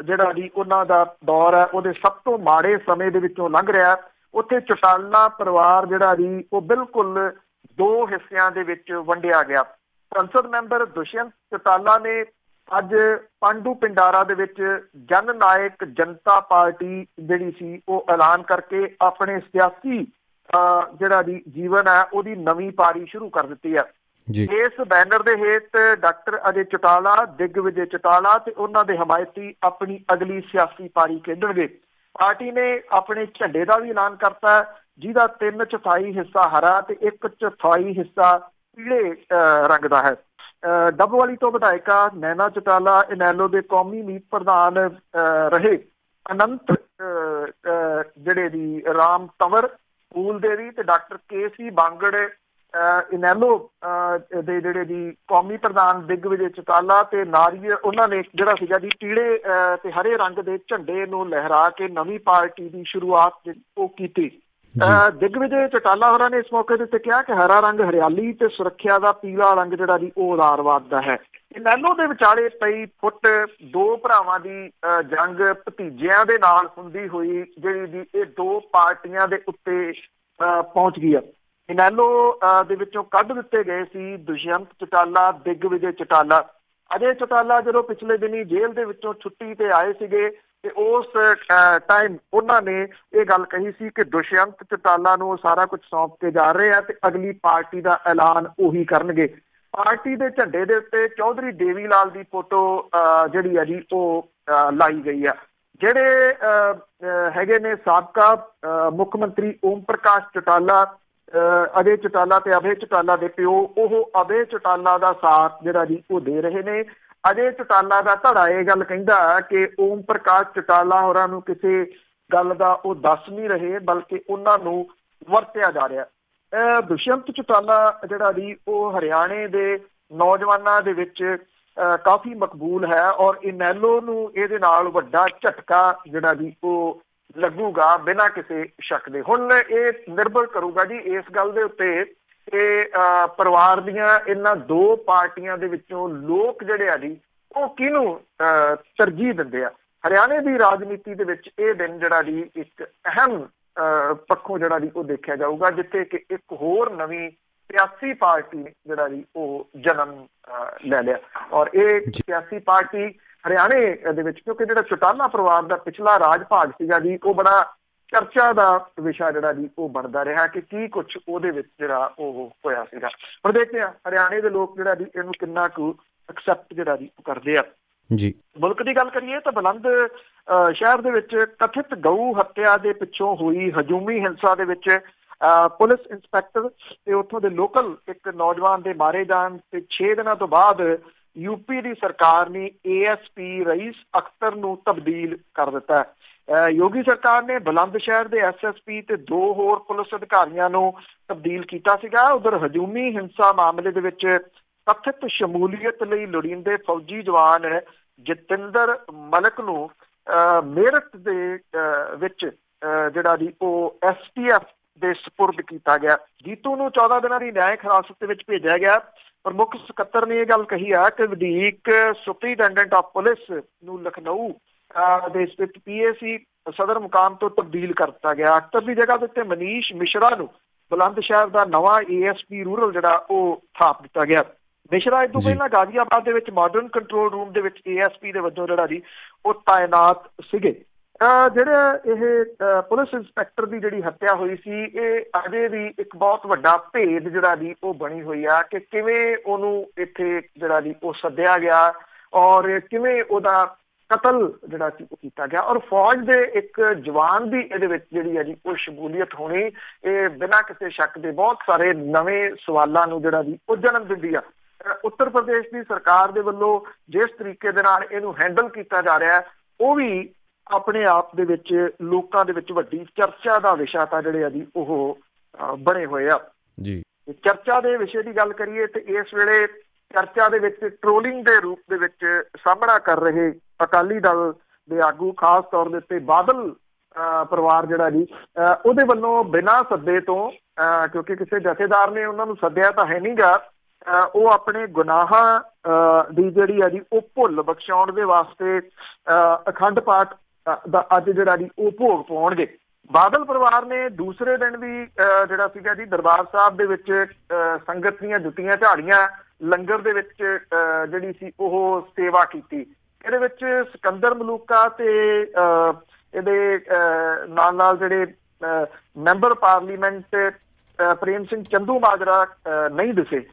ਜਿਹੜਾ ਜੀ ਉਹਨਾਂ ਦਾ ਦੌਰ ਹੈ ਉਹਦੇ ਸਭ ਤੋਂ ਮਾੜੇ ਸਮੇਂ ਦੇ ਵਿੱਚੋਂ ਲੰਘ ਰਿਹਾ। ਉੱਥੇ ਚੌਟਾਲਾ ਪਰਿਵਾਰ ਜਿਹੜਾ ਜੀ ਉਹ ਬਿਲਕੁਲ 2 ਹਿੱਸਿਆਂ ਦੇ ਵਿੱਚ ਵੰਡਿਆ ਗਿਆ। ਸੰਸਦ ਮੈਂਬਰ ਦੁਸ਼ਯੰਤ ਚੌਟਾਲਾ ਨੇ ਅੱਜ ਪਾਂਡੂ ਪਿੰਡਾਰਾ ਦੇ ਵਿੱਚ ਜਨ ਨਾਇਕ ਜਨਤਾ ਪਾਰਟੀ ਜਿਹੜੀ ਸੀ ਉਹ ਐਲਾਨ ਕਰਕੇ ਆਪਣੇ ਸਿਆਸੀ ਜਿਹੜਾ ਜੀ ਜੀਵਨ ਹੈ ਉਹਦੀ ਨਵੀਂ ਪਾਰੀ ਸ਼ੁਰੂ ਕਰ ਦਿੱਤੀ ਹੈ। ਇਸ ਬੈਨਰ ਦੇ ਹੇਠ ਡਾਕਟਰ ਅਜੇ ਚੌਟਾਲਾ, ਦਿਗਵਿਜੇ ਚੌਟਾਲਾ ਤੇ ਉਹਨਾਂ ਦੇ ਹਮਾਇਤੀ ਆਪਣੀ ਅਗਲੀ ਸਿਆਸੀ ਪਾਰੀ ਖੇਡਣਗੇ। ਪਾਰਟੀ ਨੇ ਆਪਣੇ ਝੰਡੇ ਦਾ ਵੀ ਐਲਾਨ ਕਰਤਾ ਜਿਹਦਾ 3/4 ਹਿੱਸਾ ਹਰਾ ਤੇ 1/4 ਹਿੱਸਾ ਪੀਲੇ ਰੰਗ ਦਾ ਹੈ। ਡੱਬਵਾਲੀ ਤੋਂ ਵਿਧਾਇਕਾ ਨੈਨਾ ਚੌਟਾਲਾ, ਇਨੈਲੋ ਦੇ ਕੌਮੀ ਮੀਤ ਪ੍ਰਧਾਨ ਰਹੇ ਅਨੰਤ ਜਿਹੜੇ ਦੀ ਰਾਮ ਤੰਵਰ ਫੂਲ ਦੇਵੀ ਤੇ ਡਾਕਟਰ KC ਬਾਂਗੜ ਇਨੈਲੋ ਦੇ ਜਿਹੜੇ ਜੀ ਕੌਮੀ ਪ੍ਰਧਾਨ ਦਿਗਵਿਜੇ ਚੌਟਾਲਾ ਤੇ ਨਾਰੀਅਲ ਉਹਨਾਂ ਨੇ ਜਿਹੜਾ ਸੀਗਾ ਜੀ ਪੀਲੇ ਤੇ ਹਰੇ ਰੰਗ ਦੇ ਝੰਡੇ ਨੂੰ ਲਹਿਰਾ ਕੇ ਨਵੀਂ ਪਾਰਟੀ ਦੀ ਸ਼ੁਰੂਆਤ ਉਹ ਕੀਤੀ। ਦਿਗਵਿਜੇ ਚੌਟਾਲਾ ਹੋਰਾਂ ਨੇ ਇਸ ਮੌਕੇ ਦੇ ਉੱਤੇ ਕਿਹਾ ਕਿ ਹਰਾ ਰੰਗ ਹਰਿਆਲੀ ਤੇ ਸੁਰੱਖਿਆ ਦਾ, ਪੀਲਾ ਰੰਗ ਜਿਹੜਾ ਜੀ ਉਹ ਉਦਾਰਵਾਦ ਦਾ ਹੈ। ਇਨੈਲੋ ਦੇ ਵਿਚਾਲੇ ਪਈ ਫੁੱਟ ਦੋ ਭਰਾਵਾਂ ਦੀ ਜੰਗ ਭਤੀਜਿਆਂ ਦੇ ਨਾਲ ਹੁੰਦੀ ਹੋਈ ਜਿਹੜੀ ਦੀ ਇਹ ਦੋ ਪਾਰਟੀਆਂ ਦੇ ਉੱਤੇ ਪਹੁੰਚ ਗਈ ਹੈ। ਇਨੈਲੋ ਦੇ ਵਿੱਚੋਂ ਕੱਢ ਦਿੱਤੇ ਗਏ ਸੀ ਦੁਸ਼ਯੰਤ ਚੌਟਾਲਾ, ਦਿਗਵਿਜੇ ਚੌਟਾਲਾ। ਅਜੇ ਚੌਟਾਲਾ ਜਦੋਂ ਪਿਛਲੇ ਦਿਨੀ ਜੇਲ੍ਹ ਦੇ ਵਿੱਚੋਂ ਛੁੱਟੀ ਤੇ ਆਏ ਸੀਗੇ ਤੇ ਉਸ ਟਾਈਮ ਉਹਨਾਂ ਨੇ ਇਹ ਗੱਲ ਕਹੀ ਸੀ ਕਿ ਦੁਸ਼ਯੰਤ ਚੌਟਾਲਾ ਨੂੰ ਸਾਰਾ ਕੁਝ ਸੌਂਪ ਕੇ ਜਾ ਰਹੇ ਆ ਤੇ ਅਗਲੀ ਪਾਰਟੀ ਦਾ ਐਲਾਨ ਉਹੀ ਕਰਨਗੇ। ਪਾਰਟੀ ਦੇ ਝੰਡੇ ਦੇ ਉੱਤੇ ਚੌਧਰੀ ਦੇਵੀ ਲਾਲ ਦੀ ਫੋਟੋ ਜਿਹੜੀ ਹੈ ਜੀ ਉਹ ਲਾਈ ਗਈ ਆ। ਜਿਹੜੇ ਹੈਗੇ ਨੇ ਸਾਬਕਾ ਮੁੱਖ ਮੰਤਰੀ ਓਮ ਪ੍ਰਕਾਸ਼ ਚੌਟਾਲਾ, ਅਜੇ ਚੌਟਾਲਾ ਤੇ ਅਭੈ ਚੌਟਾਲਾ ਦੇ ਪਿਓ, ਉਹ ਅਭੈ ਚੌਟਾਲਾ ਦਾ ਸਾਥ ਜਿਹੜਾ ਜੀ ਉਹ ਦੇ ਰਹੇ ਨੇ। ਅਜੇ ਚੌਟਾਲਾ ਦਾ ਧੜਾ ਇਹ ਗੱਲ ਕਹਿੰਦਾ ਕਿ ਓਮ ਪ੍ਰਕਾਸ਼ ਚੌਟਾਲਾ ਹੋਰਾਂ ਨੂੰ ਕਿਸੇ ਗੱਲ ਦਾ ਉਹ ਦੱਸ ਨਹੀਂ ਰਹੇ, ਬਲਕਿ ਉਹਨਾਂ ਨੂੰ ਵਰਤਿਆ ਜਾ ਰਿਹਾ। ਦੁਸ਼ਯੰਤ ਚੌਟਾਲਾ ਜਿਹੜਾ ਜੀ ਉਹ ਹਰਿਆਣੇ ਦੇ ਨੌਜਵਾਨਾਂ ਦੇ ਵਿੱਚ ਕਾਫੀ ਮਕਬੂਲ ਹੈ ਔਰ ਇਨੈਲੋ ਨੂੰ ਇਹਦੇ ਨਾਲ ਵੱਡਾ ਝਟਕਾ ਜਿਹੜਾ ਜੀ ਉਹ ਲੱਗੂਗਾ ਬਿਨਾਂ ਕਿਸੇ ਸ਼ੱਕ ਦੇ। ਹੁਣ ਇਹ ਨਿਰਭਰ ਕਰੂਗਾ ਜੀ ਇਸ ਗੱਲ ਦੇ ਉੱਤੇ ਕਿ ਪਰਿਵਾਰ ਦੀਆਂ ਇਹਨਾਂ ਦੋ ਪਾਰਟੀਆਂ ਦੇ ਵਿੱਚੋਂ ਲੋਕ ਜਿਹੜੇ ਆ ਜੀ ਉਹ ਕਿਹਨੂੰ ਤਰਜੀਹ ਦਿੰਦੇ ਆ। ਹਰਿਆਣੇ ਦੀ ਰਾਜਨੀਤੀ ਦੇ ਵਿੱਚ ਇਹ ਦਿਨ ਜਿਹੜਾ ਜੀ ਇੱਕ ਅਹਿਮ ਪੱਖੋਂ ਜਿਹੜਾ ਜੀ ਉਹ ਦੇਖਿਆ ਜਾਊਗਾ, ਜਿੱਥੇ ਕਿ ਇੱਕ ਹੋਰ ਨਵੀਂ ਸਿਆਸੀ ਪਾਰਟੀ ਜਿਹੜਾ ਜੀ ਉਹ ਜਨਮ ਲੈ ਲਿਆ। ਔਰ ਇਹ ਸਿਆਸੀ ਪਾਰਟੀ ਹਰਿਆਣੇ ਦੇ ਵਿੱਚ, ਕਿਉਂਕਿ ਜਿਹੜਾ ਚੌਟਾਲਾ ਪਰਿਵਾਰ ਦਾ ਪਿਛਲਾ ਰਾਜ ਭਾਗ ਸੀਗਾ ਜੀ ਉਹ ਬੜਾ ਚਰਚਾ ਦਾ ਵਿਸ਼ਾ ਜਿਹੜਾ ਜੀ ਉਹ ਬਣਦਾ ਰਿਹਾ ਕਿ ਕੀ ਕੁਛ ਉਹਦੇ ਵਿੱਚ ਜਿਹੜਾ ਉਹ ਹੋਇਆ ਸੀਗਾ। ਹੁਣ ਦੇਖਦੇ ਹਾਂ ਹਰਿਆਣੇ ਦੇ ਲੋਕ ਜਿਹੜਾ ਜੀ ਇਹਨੂੰ ਕਿੰਨਾ ਕੁ ਐਕਸੈਪਟ ਜਿਹੜਾ ਜੀ ਉਹ ਕਰਦੇ ਆ ਜੀ। ਮੁਲਕ ਦੀ ਗੱਲ ਕਰੀਏ ਤਾਂ ਬੁਲੰਦ ਸ਼ਹਿਰ ਦੇ ਵਿੱਚ ਕਥਿਤ ਗਊ ਹੱਤਿਆ ਦੇ ਪਿੱਛੋਂ ਹੋਈ ਹਜੂਮੀ ਹਿੰਸਾ ਦੇ ਵਿੱਚ ਪੁਲਿਸ ਇੰਸਪੈਕਟਰ ਤੇ ਉੱਥੋਂ ਦੇ ਲੋਕਲ ਇੱਕ ਨੌਜਵਾਨ ਦੇ ਮਾਰੇ ਜਾਣ ਤੇ 6 ਦਿਨਾਂ ਤੋਂ ਬਾਅਦ ਯੂਪੀ ਦੀ ਸਰਕਾਰ ਨੇ ASP ਰਈਸ ਅਖਤਰ ਨੂੰ ਤਬਦੀਲ ਕਰ ਦਿੱਤਾ ਹੈ। ਯੋਗੀ ਸਰਕਾਰ ਨੇ ਬੁਲੰਦ ਸ਼ਹਿਰ ਦੇ SSP ਤੇ 2 ਹੋਰ ਪੁਲਿਸ ਅਧਿਕਾਰੀਆਂ ਨੂੰ ਤਬਦੀਲ ਕੀਤਾ ਸੀਗਾ। ਉਧਰ ਹਜੂਮੀ ਹਿੰਸਾ ਮਾਮਲੇ ਦੇ ਵਿੱਚ ਕਥਿਤ ਸ਼ਮੂਲੀਅਤ ਲਈ ਲੋੜੀਂਦੇ ਫੌਜੀ ਜਵਾਨ ਜਤਿੰਦਰ ਮਲਕ ਨੂੰ ਮੇਰਠ ਦੇ ਵਿੱਚ ਜਿਹੜਾ ਜੀ ਉਹ STF ਦੇ ਸਪੁਰਦ ਕੀਤਾ ਗਿਆ। ਜੀਤੂ ਨੂੰ 14 ਦਿਨਾਂ ਦੀ ਨਿਆਇਕ ਹਿਰਾਸਤ ਦੇ ਵਿੱਚ ਭੇਜਿਆ ਗਿਆ। ਪ੍ਰਮੁੱਖ ਸਕੱਤਰ ਨੇ ਇਹ ਗੱਲ ਕਹੀ ਆ ਕਿ ਵਧੀਕ ਸੁਪਰੀਡੈਂਡੈਂਟ ਆਫ ਪੁਲਿਸ ਨੂੰ ਲਖਨਊ ਦੇ ਸਥਿਤ PAC ਸਦਰ ਮੁਕਾਮ ਤੋਂ ਤਬਦੀਲ ਕਰ ਦਿੱਤਾ ਗਿਆ। ਅਖਤਰ ਦੀ ਜਗ੍ਹਾ ਦੇ ਉੱਤੇ ਮਨੀਸ਼ ਮਿਸ਼ਰਾ ਨੂੰ ਬੁਲੰਦ ਸ਼ਹਿਰ ਦਾ ਨਵਾਂ ASP ਰੂਰਲ ਜਿਹੜਾ ਉਹ ਥਾਪ ਦਿੱਤਾ ਗਿਆ। ਮਿਸ਼ਰਾ ਇਸ ਤੋਂ ਪਹਿਲਾਂ ਗਾਜ਼ੀਆਬਾਦ ਦੇ ਵਿੱਚ ਮਾਡਰਨ ਕੰਟਰੋਲ ਰੂਮ ਦੇ ਵਿੱਚ ASP ਦੇ ਵਜੋਂ ਜਿਹੜਾ ਜੀ ਉਹ ਤਾਇਨਾਤ ਸੀਗੇ। ਜਿਹੜੇ ਇਹ ਪੁਲਿਸ ਇੰਸਪੈਕਟਰ ਦੀ ਜਿਹੜੀ ਹੱਤਿਆ ਹੋਈ ਸੀ ਇਹ ਅਜੇ ਵੀ ਇੱਕ ਬਹੁਤ ਵੱਡਾ ਭੇਦ ਜਿਹੜਾ ਜੀ ਉਹ ਬਣੀ ਹੋਈ ਆ ਕਿ ਕਿਵੇਂ ਉਹਨੂੰ ਇੱਥੇ ਜਿਹੜਾ ਜੀ ਉਹ ਸੱਦਿਆ ਗਿਆ ਔਰ ਕਿਵੇਂ ਉਹਦਾ ਕਤਲ ਜਿਹੜਾ ਸੀ ਉਹ ਕੀਤਾ ਗਿਆ। ਔਰ ਫੌਜ ਦੇ ਇੱਕ ਜਵਾਨ ਦੀ ਇਹਦੇ ਵਿੱਚ ਜਿਹੜੀ ਹੈ ਜੀ ਉਹ ਸ਼ਮੂਲੀਅਤ ਹੋਣੀ ਇਹ ਬਿਨਾਂ ਕਿਸੇ ਸ਼ੱਕ ਦੇ ਬਹੁਤ ਸਾਰੇ ਨਵੇਂ ਸਵਾਲਾਂ ਨੂੰ ਜਿਹੜਾ ਜੀ ਉਹ ਜਨਮ ਦਿੰਦੀ ਆ। ਉੱਤਰ ਪ੍ਰਦੇਸ਼ ਦੀ ਸਰਕਾਰ ਦੇ ਵੱਲੋਂ ਜਿਸ ਤਰੀਕੇ ਦੇ ਨਾਲ ਇਹਨੂੰ ਹੈਂਡਲ ਕੀਤਾ ਜਾ ਰਿਹਾ ਉਹ ਵੀ ਆਪਣੇ ਆਪ ਦੇ ਵਿੱਚ ਲੋਕਾਂ ਦੇ ਵਿੱਚ ਵੱਡੀ ਚਰਚਾ ਦਾ ਵਿਸ਼ਾ ਤਾਂ ਜਿਹੜੇ ਆ ਜੀ ਉਹ ਬਣੇ ਹੋਏ ਆ ਜੀ। ਚਰਚਾ ਦੇ ਵਿਸ਼ੇ ਦੀ ਗੱਲ ਕਰੀਏ ਤੇ ਇਸ ਵੇਲੇ ਚਰਚਾ ਦੇ ਵਿੱਚ ਟ੍ਰੋਲਿੰਗ ਦੇ ਰੂਪ ਦੇ ਵਿੱਚ ਸਾਹਮਣਾ ਕਰ ਰਹੇ ਅਕਾਲੀ ਦਲ ਦੇ ਆਗੂ, ਖਾਸ ਤੌਰ ਦੇ ਉੱਤੇ ਬਾਦਲ ਪਰਿਵਾਰ ਜਿਹੜਾ ਜੀ ਉਹਦੇ ਵੱਲੋਂ ਬਿਨਾਂ ਸੱਦੇ ਤੋਂ, ਕਿਉਂਕਿ ਕਿਸੇ ਜਥੇਦਾਰ ਨੇ ਉਹਨਾਂ ਨੂੰ ਸੱਦਿਆ ਤਾਂ ਹੈ ਨੀ ਗਾ, ਉਹ ਆਪਣੇ ਗੁਨਾਹਾਂ ਦੀ ਜਿਹੜੀ ਆ ਜੀ ਉਹ ਭੁੱਲ ਬਖਸ਼ਾਉਣ ਦੇ ਵਾਸਤੇ ਅਖੰਡ ਪਾਠ ਦਾ ਅੱਜ ਜਿਹੜਾ ਜੀ ਉਹ ਭੋਗ ਪਾਉਣਗੇ। ਬਾਦਲ ਪਰਿਵਾਰ ਨੇ ਦੂਸਰੇ ਦਿਨ ਵੀ ਜਿਹੜਾ ਸੀਗਾ ਜੀ ਦਰਬਾਰ ਸਾਹਿਬ ਦੇ ਵਿੱਚ ਸੰਗਤ ਦੀਆਂ ਜੁੱਤੀਆਂ ਝਾੜੀਆਂ, ਲੰਗਰ ਦੇ ਵਿੱਚ ਜਿਹੜੀ ਸੀ ਉਹ ਸੇਵਾ ਕੀਤੀ। ਇਹਦੇ ਵਿੱਚ ਸਿਕੰਦਰ ਮਲੂਕਾ ਤੇ ਇਹਦੇ ਨਾਲ ਨਾਲ ਜਿਹੜੇ ਮੈਂਬਰ ਪਾਰਲੀਮੈਂਟ ਪ੍ਰੇਮ ਸਿੰਘ ਚੰਦੂ ਮਾਜਰਾ ਨਹੀਂ ਦਿਸੇ।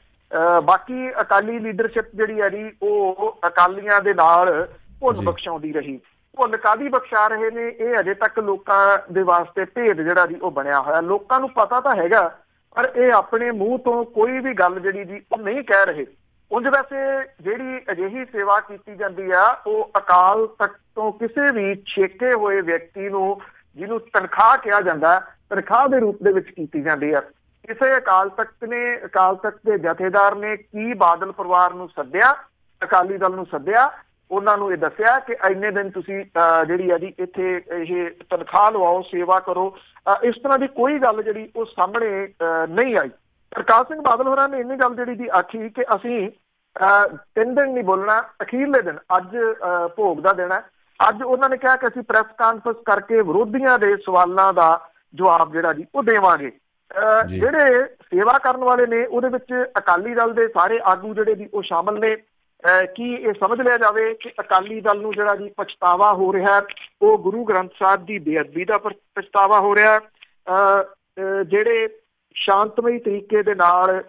ਬਾਕੀ ਅਕਾਲੀ ਲੀਡਰਸ਼ਿਪ ਜਿਹੜੀ ਹੈ ਜੀ ਉਹ ਅਕਾਲੀਆਂ ਦੇ ਨਾਲ ਭੁੱਲ ਬਖਸ਼ਾਉਂਦੀ ਰਹੀ। ਭੁੱਲ ਕਾਹਦੀ ਬਖਸ਼ਾ ਰਹੇ ਨੇ ਇਹ ਅਜੇ ਤੱਕ ਲੋਕਾਂ ਦੇ ਵਾਸਤੇ ਭੇਦ ਜਿਹੜਾ ਜੀ ਉਹ ਬਣਿਆ ਹੋਇਆ। ਲੋਕਾਂ ਨੂੰ ਪਤਾ ਤਾਂ ਹੈਗਾ ਪਰ ਇਹ ਆਪਣੇ ਮੂੰਹ ਤੋਂ ਕੋਈ ਵੀ ਗੱਲ ਜਿਹੜੀ ਜੀ ਉਹ ਨਹੀਂ ਕਹਿ ਰਹੇ। ਉਂਝ ਵੈਸੇ ਜਿਹੜੀ ਅਜਿਹੀ ਸੇਵਾ ਕੀਤੀ ਜਾਂਦੀ ਆ ਉਹ ਅਕਾਲ ਤਖਤ ਤੋਂ ਕਿਸੇ ਵੀ ਛੇਕੇ ਹੋਏ ਵਿਅਕਤੀ ਨੂੰ, ਜਿਹਨੂੰ ਤਨਖਾਹ ਕਿਹਾ ਜਾਂਦਾ, ਤਨਖਾਹ ਦੇ ਰੂਪ ਦੇ ਵਿੱਚ ਕੀਤੀ ਜਾਂਦੀ ਆ। ਕਿਸੇ ਅਕਾਲ ਤਖਤ ਦੇ ਜਥੇਦਾਰ ਨੇ ਕੀ ਬਾਦਲ ਪਰਿਵਾਰ ਨੂੰ ਸੱਦਿਆ, ਅਕਾਲੀ ਦਲ ਨੂੰ ਸੱਦਿਆ ਉਹਨਾਂ ਨੂੰ ਇਹ ਦੱਸਿਆ ਕਿ ਇੰਨੇ ਦਿਨ ਤੁਸੀਂ ਜਿਹੜੀ ਹੈ ਜੀ ਇੱਥੇ ਇਹ ਤਨਖਾਹ ਲਵਾਓ, ਸੇਵਾ ਕਰੋ। ਇਸ ਤਰ੍ਹਾਂ ਦੀ ਕੋਈ ਗੱਲ ਜਿਹੜੀ ਉਹ ਸਾਹਮਣੇ ਨਹੀਂ ਆਈ। ਪ੍ਰਕਾਸ਼ ਸਿੰਘ ਬਾਦਲ ਹੋਰਾਂ ਨੇ ਇੰਨੀ ਗੱਲ ਜਿਹੜੀ ਦੀ ਆਖੀ ਕਿ ਅਸੀਂ 3 ਦਿਨ ਨਹੀਂ ਬੋਲਣਾ, ਅਖੀਰਲੇ ਦਿਨ ਅੱਜ ਭੋਗ ਦਾ ਦਿਨ ਹੈ। ਅੱਜ ਉਹਨਾਂ ਨੇ ਕਿਹਾ ਕਿ ਅਸੀਂ ਪ੍ਰੈਸ ਕਾਨਫਰੰਸ ਕਰਕੇ ਵਿਰੋਧੀਆਂ ਦੇ ਸਵਾਲਾਂ ਦਾ ਜਵਾਬ ਜਿਹੜਾ ਜੀ ਉਹ ਦੇਵਾਂਗੇ। ਜਿਹੜੇ ਸੇਵਾ ਕਰਨ ਵਾਲੇ ਨੇ ਉਹਦੇ ਵਿੱਚ ਅਕਾਲੀ ਦਲ ਦੇ ਸਾਰੇ ਆਗੂ ਜਿਹੜੇ ਜੀ ਉਹ ਸ਼ਾਮਲ ਨੇ। ਕੀ ਇਹ ਸਮਝ ਲਿਆ ਜਾਵੇ ਕਿ ਅਕਾਲੀ ਦਲ ਨੂੰ ਜਿਹੜਾ ਜੀ ਪਛਤਾਵਾ ਹੋ ਰਿਹਾ, ਉਹ ਗੁਰੂ ਗ੍ਰੰਥ ਸਾਹਿਬ ਦੀ ਬੇਅਦਬੀ ਦਾ ਪਛਤਾਵਾ ਹੋ ਰਿਹਾ। ਜਿਹੜੇ ਸ਼ਾਂਤਮਈ ਤਰੀਕੇ ਦੇ ਨਾਲ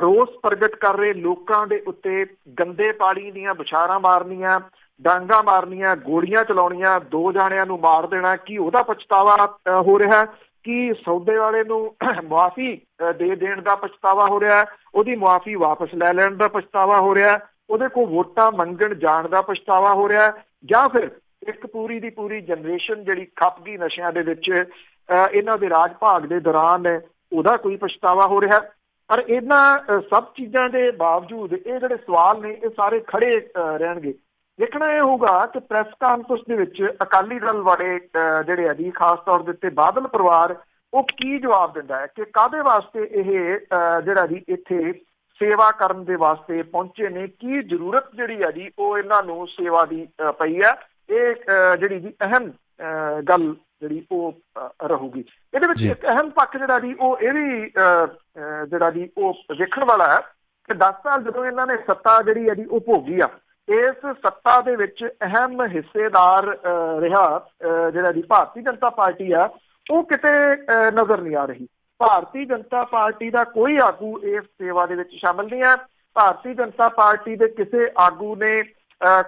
ਰੋਸ ਪ੍ਰਗਟ ਕਰ ਰਹੇ ਲੋਕਾਂ ਦੇ ਉੱਤੇ ਗੰਦੇ ਪਾਣੀ ਦੀਆਂ ਬੁਛਾਰਾਂ ਮਾਰਨੀਆਂ, ਡਾਂਗਾ ਮਾਰਨੀਆਂ, ਗੋਲੀਆਂ ਚਲਾਉਣੀਆਂ, 2 ਜਾਣਿਆਂ ਨੂੰ ਮਾਰ ਦੇਣਾ, ਕੀ ਉਹਦਾ ਪਛਤਾਵਾ ਹੋ ਰਿਹਾ? ਕੀ ਸੌਦੇ ਵਾਲੇ ਨੂੰ ਮੁਆਫੀ ਦੇ ਦੇਣ ਦਾ ਪਛਤਾਵਾ ਹੋ ਰਿਹਾ? ਉਹਦੀ ਮੁਆਫੀ ਵਾਪਸ ਲੈ ਲੈਣ ਦਾ ਪਛਤਾਵਾ ਹੋ ਰਿਹਾ? ਉਹਦੇ ਕੋਲ ਵੋਟਾਂ ਮੰਗਣ ਜਾਣ ਦਾ ਪਛਤਾਵਾ ਹੋ ਰਿਹਾ? ਜਾਂ ਫਿਰ ਇੱਕ ਪੂਰੀ ਦੀ ਪੂਰੀ ਜਨਰੇਸ਼ਨ ਜਿਹੜੀ ਖੱਪ ਗਈ ਨਸ਼ਿਆਂ ਦੇ ਵਿੱਚ ਇਹਨਾਂ ਦੇ ਰਾਜ ਭਾਗ ਦੇ ਦੌਰਾਨ, ਉਹਦਾ ਕੋਈ ਪਛਤਾਵਾ ਹੋ ਰਿਹਾ? ਪਰ ਇਹਨਾਂ ਸਭ ਚੀਜ਼ਾਂ ਦੇ ਬਾਵਜੂਦ ਇਹ ਜਿਹੜੇ ਸਵਾਲ ਨੇ ਇਹ ਸਾਰੇ ਖੜੇ ਰਹਿਣਗੇ। ਦੇਖਣਾ ਇਹ ਹੋਊਗਾ ਕਿ ਪ੍ਰੈਸ ਕਾਨਫਰੰਸ ਦੇ ਵਿੱਚ ਅਕਾਲੀ ਦਲ ਵਾਲੇ ਜਿਹੜੇ ਆ ਜੀ, ਖਾਸ ਤੌਰ ਦੇ ਉੱਤੇ ਬਾਦਲ ਪਰਿਵਾਰ, ਉਹ ਕੀ ਜਵਾਬ ਦਿੰਦਾ ਹੈ ਕਿ ਕਾਹਦੇ ਵਾਸਤੇ ਇਹ ਜਿਹੜਾ ਜੀ ਇੱਥੇ ਸੇਵਾ ਕਰਨ ਦੇ ਵਾਸਤੇ ਪਹੁੰਚੇ ਨੇ, ਕੀ ਜ਼ਰੂਰਤ ਜਿਹੜੀ ਆ ਜੀ ਉਹ ਇਹਨਾਂ ਨੂੰ ਸੇਵਾ ਦੀ ਪਈ ਹੈ। ਇਹ ਜਿਹੜੀ ਜੀ ਅਹਿਮ ਗੱਲ ਜਿਹੜੀ ਉਹ ਰਹੂਗੀ। ਇਹਦੇ ਵਿੱਚ ਇੱਕ ਅਹਿਮ ਪੱਖ ਜਿਹੜਾ ਜੀ ਉਹ ਇਹ ਵੀ ਜਿਹੜਾ ਜੀ ਉਹ ਵੇਖਣ ਵਾਲਾ ਹੈ ਕਿ 10 ਸਾਲ ਜਦੋਂ ਇਹਨਾਂ ਨੇ ਸੱਤਾ ਜਿਹੜੀ ਹੈ ਜੀ ਉਹ ਭੋਗੀ ਆ, ਇਸ ਸੱਤਾ ਦੇ ਵਿੱਚ ਅਹਿਮ ਹਿੱਸੇਦਾਰ ਰਿਹਾ ਜਿਹੜਾ ਜੀ ਭਾਰਤੀ ਜਨਤਾ ਪਾਰਟੀ ਆ, ਉਹ ਕਿਤੇ ਨਜ਼ਰ ਨਹੀਂ ਆ ਰਹੀ। ਭਾਰਤੀ ਜਨਤਾ ਪਾਰਟੀ ਦਾ ਕੋਈ ਆਗੂ ਇਸ ਸੇਵਾ ਦੇ ਵਿੱਚ ਸ਼ਾਮਲ ਨਹੀਂ ਹੈ। ਭਾਰਤੀ ਜਨਤਾ ਪਾਰਟੀ ਦੇ ਕਿਸੇ ਆਗੂ ਨੇ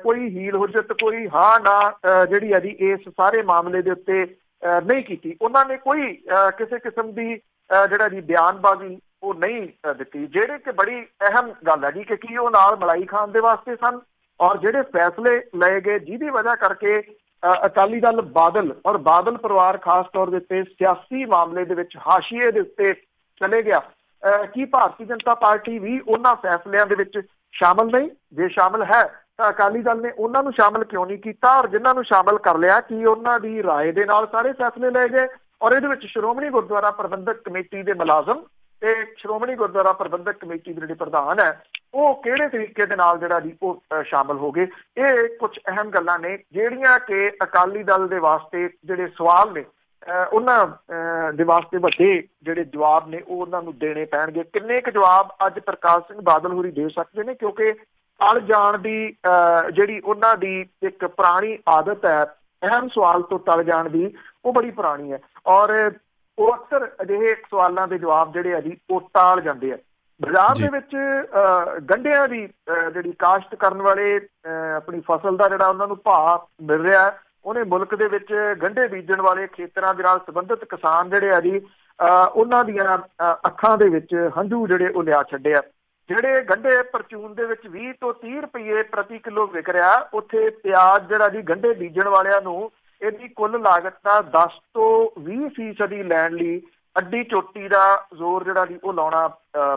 ਕੋਈ ਹੀਲ ਹੁਜਤ, ਕੋਈ ਹਾਂ ਨਾ ਜਿਹੜੀ ਹੈ ਜੀ ਇਸ ਸਾਰੇ ਮਾਮਲੇ ਦੇ ਉੱਤੇ ਨਹੀਂ ਕੀਤੀ। ਉਹਨਾਂ ਨੇ ਕੋਈ ਕਿਸੇ ਕਿਸਮ ਦੀ ਜਿਹੜਾ ਜੀ ਬਿਆਨਬਾਜ਼ੀ ਉਹ ਨਹੀਂ ਦਿੱਤੀ, ਜਿਹੜੇ ਕਿ ਬੜੀ ਅਹਿਮ ਗੱਲ ਹੈ ਜੀ ਕਿ ਕੀ ਉਹ ਨਾਲ ਮਲਾਈ ਖਾਣ ਦੇ ਵਾਸਤੇ ਸਨ, ਔਰ ਜਿਹੜੇ ਫੈਸਲੇ ਲਏ ਗਏ ਜਿਹਦੀ ਵਜ੍ਹਾ ਕਰਕੇ ਅਕਾਲੀ ਦਲ ਬਾਦਲ ਔਰ ਬਾਦਲ ਪਰਿਵਾਰ ਖਾਸ ਤੌਰ ਦੇ ਉੱਤੇ ਸਿਆਸੀ ਮਾਮਲੇ ਦੇ ਵਿੱਚ ਹਾਸ਼ੀਏ ਦੇ ਉੱਤੇ ਚਲੇ ਗਿਆ, ਕੀ ਭਾਰਤੀ ਜਨਤਾ ਪਾਰਟੀ ਵੀ ਉਹਨਾਂ ਫੈਸਲਿਆਂ ਦੇ ਵਿੱਚ ਸ਼ਾਮਲ ਨਹੀਂ? ਜੇ ਸ਼ਾਮਲ ਹੈ ਤਾਂ ਅਕਾਲੀ ਦਲ ਨੇ ਉਹਨਾਂ ਨੂੰ ਸ਼ਾਮਲ ਕਿਉਂ ਨਹੀਂ ਕੀਤਾ? ਔਰ ਜਿਨ੍ਹਾਂ ਨੂੰ ਸ਼ਾਮਲ ਕਰ ਲਿਆ, ਕੀ ਉਹਨਾਂ ਦੀ ਰਾਏ ਦੇ ਨਾਲ ਸਾਰੇ ਫੈਸਲੇ ਲਏ ਗਏ? ਔਰ ਇਹਦੇ ਵਿੱਚ ਸ਼੍ਰੋਮਣੀ ਗੁਰਦੁਆਰਾ ਪ੍ਰਬੰਧਕ ਕਮੇਟੀ ਦੇ ਮੁਲਾਜ਼ਮ ਤੇ ਸ਼੍ਰੋਮਣੀ ਗੁਰਦੁਆਰਾ ਪ੍ਰਬੰਧਕ ਕਮੇਟੀ ਦੇ ਜਿਹੜੇ ਪ੍ਰਧਾਨ ਹੈ, ਉਹ ਕਿਹੜੇ ਤਰੀਕੇ ਦੇ ਨਾਲ ਜਿਹੜਾ ਜੀ ਉਹ ਸ਼ਾਮਲ ਹੋ ਗਏ? ਇਹ ਕੁਝ ਅਹਿਮ ਗੱਲਾਂ ਨੇ ਜਿਹੜੀਆਂ ਕਿ ਅਕਾਲੀ ਦਲ ਦੇ ਵਾਸਤੇ ਜਿਹੜੇ ਸਵਾਲ ਨੇ ਉਹਨਾਂ ਦੇ ਵਾਸਤੇ ਵੱਡੇ ਜਿਹੜੇ ਜਵਾਬ ਨੇ ਉਹ ਉਹਨਾਂ ਨੂੰ ਦੇਣੇ ਪੈਣਗੇ। ਕਿੰਨੇ ਕੁ ਜਵਾਬ ਅੱਜ ਪ੍ਰਕਾਸ਼ ਸਿੰਘ ਬਾਦਲ ਹੋਰੀ ਦੇ ਸਕਦੇ ਨੇ? ਕਿਉਂਕਿ ਟਲ ਜਾਣ ਦੀ ਜਿਹੜੀ ਉਹਨਾਂ ਦੀ ਇੱਕ ਪੁਰਾਣੀ ਆਦਤ ਹੈ, ਅਹਿਮ ਸਵਾਲ ਤੋਂ ਟਲ ਜਾਣ ਦੀ, ਉਹ ਬੜੀ ਪੁਰਾਣੀ ਹੈ। ਔਰ ਉਹ ਅਕਸਰ ਅਜਿਹੇ ਸਵਾਲਾਂ ਦੇ ਜਵਾਬ ਜਿਹੜੇ ਆ ਜੀ ਉਹ ਟਾਲ ਜਾਂਦੇ ਆ। ਬਾਜ਼ਾਰ ਦੇ ਵਿੱਚ ਗੰਢਿਆਂ ਦੀ ਜਿਹੜੀ ਕਾਸ਼ਤ ਕਰਨ ਵਾਲੇ ਆਪਣੀ ਫਸਲ ਦਾ ਜਿਹੜਾ ਉਹਨਾਂ ਨੂੰ ਭਾਅ ਮਿਲ ਰਿਹਾ, ਉਹਨੇ ਮੁਲਕ ਦੇ ਵਿੱਚ ਗੰਢੇ ਬੀਜਣ ਵਾਲੇ ਖੇਤਰਾਂ ਦੇ ਨਾਲ ਸੰਬੰਧਿਤ ਕਿਸਾਨ ਜਿਹੜੇ ਆ ਜੀ ਉਹਨਾਂ ਦੀਆਂ ਅੱਖਾਂ ਦੇ ਵਿੱਚ ਹੰਝੂ ਜਿਹੜੇ ਉਹ ਲਿਆ ਛੱਡਿਆ। ਜਿਹੜੇ ਗੰਢੇ ਪਰਚੂਨ ਦੇ ਵਿੱਚ 20 ਤੋਂ 30 ਰੁਪਏ ਪ੍ਰਤੀ ਕਿਲੋ ਵਿਕ ਰਿਹਾ, ਉੱਥੇ ਪਿਆਜ਼ ਜਿਹੜਾ ਜੀ ਗੰਢੇ ਬੀਜਣ ਵਾਲਿਆਂ ਨੂੰ ਇਹਦੀ ਕੁੱਲ ਲਾਗਤ ਦਾ 10 ਤੋਂ 20% ਲੈਣ ਲਈ ਅੱਡੀ ਚੋਟੀ ਦਾ ਜ਼ੋਰ ਜਿਹੜਾ ਜੀ ਉਹ ਲਾਉਣਾ